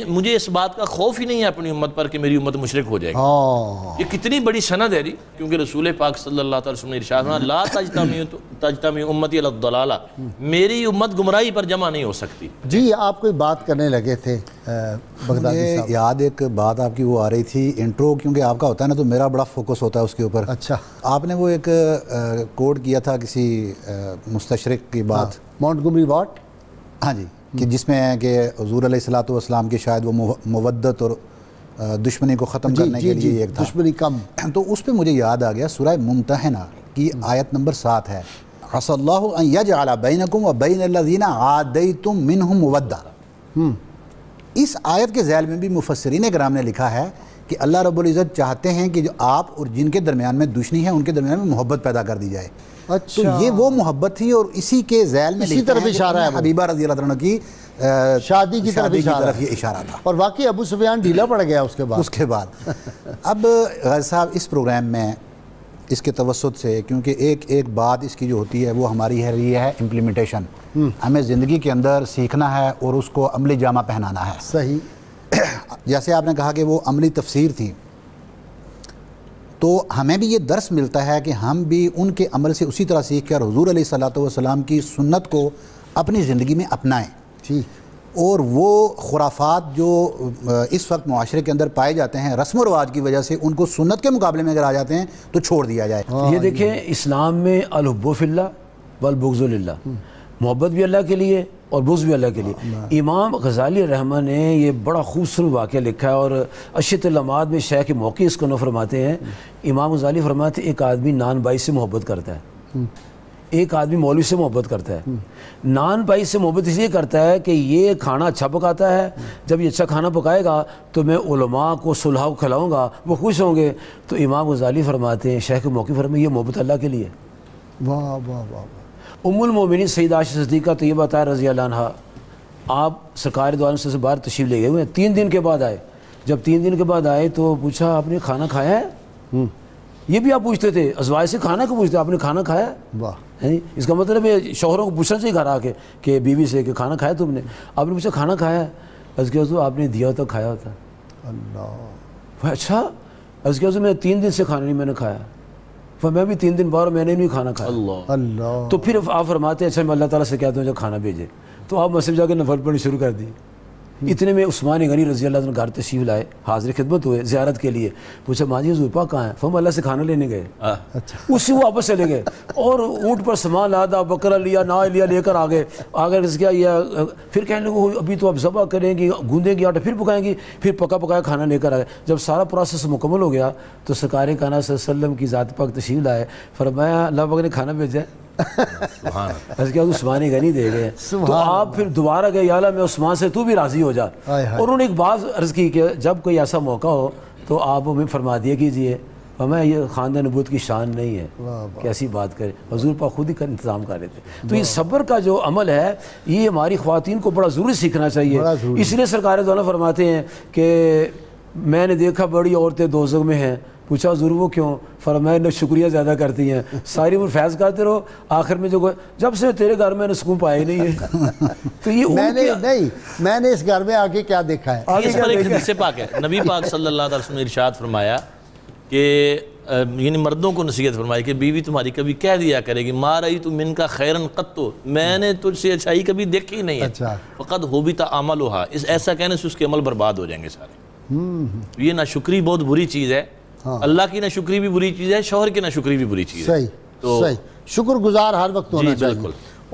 مجھے اس بات کا خوف ہی نہیں ہے اپنی امت پر کہ میری امت مشرک ہو جائے گی۔ یہ کتنی بڑی سند ہے کیونکہ رسول پاک صلی اللہ علیہ وسلم نے ارشاد فرمایا لا تجتمع امتی علی الضلالہ، میری امت گمراہی پر جمع نہیں ہو سکتی۔ جی آپ کوئی بات کرنے لگے تھے بغدادی صاحب؟ یاد ایک بات آپ کی وہ آ رہی تھی انٹرو، کیونکہ آپ کا ہوتا ہے نا تو میرا بڑا فوکس ہوتا ہے اس کے اوپر۔ اچھا، آپ نے وہ ایک کوٹ کیا تھا کسی مستشرق کی بات، مونٹگومری واٹ، ہاں جی، کہ جس میں ہے کہ حضور علیہ الصلوۃ والسلام کے شاید وہ مودت اور دشمنی کو ختم کرنے کے لیے ایک تھا، دشمنی کم۔ تو اس پہ مجھے یاد آ گیا سورہ ممتحنہ کی آیت نمبر 7 ہے، عَسَى اللَّهُ أَن يَجْعَلَ بَيْنَكُمْ وَبَيْنَ الَّذِينَ عَادَيْتُم مِّنْهُمْ مُوَدَّةً۔ اس آیت کے ذیل میں بھی مفسرین کرام نے لکھا ہے کہ اللہ رب العزت چاہتے ہیں کہ جو آپ اور جن کے درمیان میں دشمنی ہے ان کے درمیان میں محبت پیدا کر دی جائے۔ تو یہ وہ محبت تھی، اور اسی کے ذیل میں اسی طرف اشارہ ہے حبیبہ رضی اللہ عنہ کی شادی کی طرف یہ اشارہ تھا، اور واقعی ابو سفیان ڈھیلا پڑ گیا اس کے بعد۔ اب غازی صاحب اس پروگرام میں اس کے توسط سے، کیونکہ ایک بات اس کی جو ہوتی ہے وہ ہماری ہے یہ ہے امپلیمنٹیشن، ہمیں زندگی کے اندر سیکھنا ہے اور اس کو عملی جامہ پہنانا ہے۔ صحیح، جیسے آپ نے کہا کہ وہ عملی تفسیر تھی، تو ہمیں بھی یہ درس ملتا ہے کہ ہم بھی ان کے عمل سے اسی طرح سیکھ کر حضور علیہ الصلوۃ والسلام کی سنت کو اپنی زندگی میں اپنائیں، اور وہ خرافات جو اس وقت معاشرے کے اندر پائے جاتے ہیں رسم و رواج کی وجہ سے، ان کو سنت کے مقابلے میں اگر آ جاتے ہیں تو چھوڑ دیا جائے۔ یہ دیکھیں اسلام میں الحب فی اللہ والبغض للہ، محبت بھی اللہ کے لیے اور بغض بھی اللہ کے لیے۔ امام غزالی رحمہ نے یہ بڑا خوبصورت واقعہ لکھا ہے، اور اشیت علامات میں شیخ کے موقع اس کو نو فرماتے ہیں۔ امام غزالی فرماتے ہیں ایک آدمی نان بھائی سے محبت کرتا ہے، ایک آدمی مولوی سے محبت کرتا ہے۔ نان بھائی سے محبت اس لیے کرتا ہے کہ یہ کھانا اچھا پکاتا ہے، جب یہ اچھا کھانا پکائے گا تو میں علماء کو صلحاء کو کھلاؤں گا، وہ خوش ہوں گے۔ تو امام غزالی فرماتے ہیں شیخ کے موقع فرماتے ہیں یہ محبت اللہ کے لیے۔ واہ واہ واہ۔ ام المومنین سیدہ عائشہ صدیقہ طیبہ طاہرہ رضی اللہ عنہا، آپ سرکار دو عالم سے باہر تشریف لے گئے ہوئے ہیں، 3 دن کے بعد آئے۔ جب 3 دن کے بعد آئے تو پوچھا آپ نے کھانا کھایا ہے؟ یہ بھی آپ پوچھتے تھے، ازواج سے کھانا کو پوچھتے آپ نے کھانا کھایا؟ واہ، اس کا مطلب ہے شوہروں کو پوچھنا چاہیے گھر آ کے کہ بیوی سے کہ کھانا کھایا تم نے؟ آپ نے پوچھا کھانا کھایا ہے؟ عرض کیا تو آپ نے دیا ہوتا کھایا ہوتا۔ اللہ، اچھا، عرض کیا میں 3 دن سے کھانا نہیں میں نے کھایا، میں بھی 3 دن بعد میں نے نہیں کھانا کھایا۔ اللہ، تو پھر آپ فرماتے ہیں اچھا میں اللہ تعالیٰ سے کہتا ہوں جو کھانا بھیجے، تو آپ مسجد جا کے نفل پڑھنی شروع کر دی۔ اتنے میں عثمان غنی رضی اللہ عنہ گھر تشریف لائے، حاضر خدمت ہوئے زیارت کے لیے۔ پوچھا ماں جی حضور پاک کہاں ہیں؟ فرمایا اللہ سے کھانا لینے گئے۔ اس سے وہ واپس چلے گئے اور اونٹ پر سامان لادا، بکرا لیا، نا لیا، لے کر آگے کیا یہ، پھر کہنے لگے ابھی تو آپ ذبح کریں گی، گوندیں گی آٹا، پھر پکائیں گی، پھر پکا پکایا کھانا لے کر آگے۔ جب سارا پروسیس مکمل ہو گیا تو سرکار کائنات صلی اللہ علیہ وسلم کی ذات پاک تشریف لائے، فرمایا اللہ پاک نے کھانا بھیجا ہے؟ عثمان غنی دے گئے۔ تو آپ پھر دوبارہ گئے یا اللہ میں عثمان سے تو بھی راضی ہو جا، اور انہوں نے ایک بات عرض کی کہ جب کوئی ایسا موقع ہو تو آپ ہمیں فرما دیا کیجئے، ہمیں یہ خاندان نبوت کی شان نہیں ہے کہ ایسی بات کرے، حضور پاک خود ہی کا انتظام کر رہے تھے۔ تو یہ صبر کا جو عمل ہے یہ ہماری خواتین کو بڑا ضروری سیکھنا چاہیے۔ اس لیے سرکار دو عالم فرماتے ہیں کہ میں نے دیکھا بڑی عورتیں دوزخ میں ہیں۔ پوچھا حضور وہ کیوں؟ فرمایا نہ شکریہ زیادہ کرتی ہیں، ساری عمر فیض کرتے رہو، آخر میں جو جب سے تیرے گھر میں نے سکون پایا ہی نہیں ہے۔ تو یہ میں نے اس گھر میں آ کے کیا دیکھا ہے؟ اس پر ایک حدیث پاک ہے، نبی پاک صلی اللہ علیہ وسلم نے ارشاد فرمایا کہ یعنی مردوں کو نصیحت فرمائی کہ بیوی تمہاری کبھی کہہ دیا کرے گی ما رأیت منک خیرا قط، میں نے تجھ سے اچھائی کبھی دیکھی نہیں ہے، فقد حبط عملها، اس ایسا کہنے سے اس کے عمل برباد ہو جائیں گے سارے۔ یہ ناشکری بہت بری چیز ہے، اللہ کی ناشکری بھی بری چیز ہے، شوہر کی ناشکری بھی بری چیز ہے۔ صحیح، شکر گزار ہر وقت ہونا چاہیے،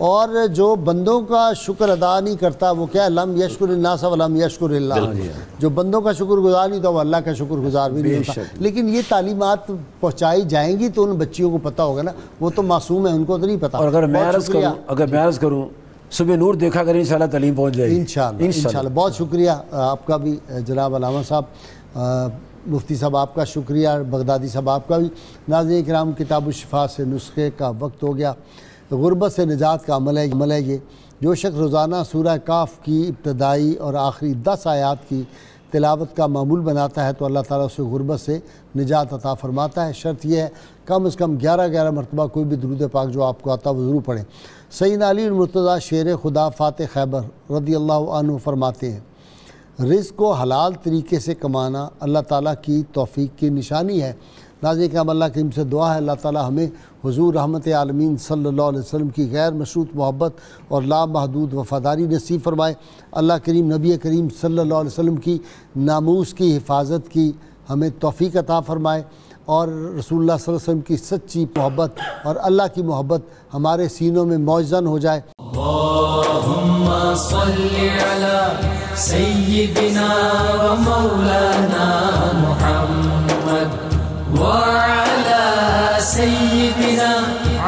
اور جو بندوں کا شکر ادا نہیں کرتا وہ کیا لم یشکر الناس ولم یشکر اللہ، جو بندوں کا شکر گزار نہیں تو وہ اللہ کا شکر گزار بھی نہیں ہوتا۔ لیکن یہ تعلیمات پہنچائی جائیں گی تو ان بچیوں کو پتہ ہوگا نا، وہ تو معصوم ہیں، ان کو تو نہیں پتہ۔ اور اگر میں عرض کروں صبح نور دیکھا کریں انشاءاللہ تعلیم پہنچ جائے گی انشاءاللہ۔ بہت شکریہ آپ کا بھی جناب علامہ صاحب، مفتی صاحب آپ کا شکریہ، بغدادی صاحب آپ کا بھی۔ ناظرین کرام، کتاب الشفا سے نسخے کا وقت ہو گیا۔ غربت سے نجات کا عمل ہے یہ۔ جو شخص روزانہ سورہ کاف کی ابتدائی اور آخری 10 آیات کی تلاوت کا معمول بناتا ہے تو اللہ تعالیٰ اسے غربت سے نجات عطا فرماتا ہے۔ شرط یہ ہے کم از کم 11 مرتبہ کوئی بھی درود پاک جو آپ کو آتا وہ ضرور پڑھیں۔ سیدنا علی المرتضیٰ شیر خدا فاتح خیبر رضی اللہ عنہ فرماتے ہیں، رزق کو حلال طریقے سے کمانا اللہ تعالیٰ کی توفیق کی نشانی ہے۔ ناظرین کرام، اللہ کریم سے دعا ہے اللہ تعالیٰ ہمیں حضور رحمت عالمین صلی اللہ علیہ وسلم کی غیر مشروط محبت اور لامحدود وفاداری نصیب فرمائے۔ اللہ کریم نبی کریم صلی اللہ علیہ وسلم کی ناموس کی حفاظت کی ہمیں توفیق عطا فرمائے، اور رسول اللہ صلی اللہ علیہ وسلم کی سچی محبت اور اللہ کی محبت ہمارے سینوں میں موجزن ہو جائے۔ اللہم صلی علی سیدنا و مولانا محمد وعلى سيدنا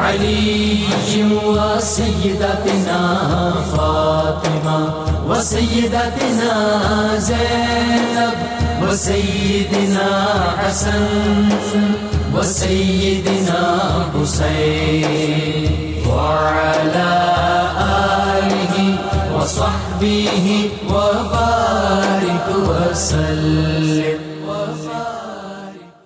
علي وسيدتنا فاطمة وسيدتنا زينب وسيدنا حسن وسيدنا حسين وعلى آله وصحبه وبارك وسلم۔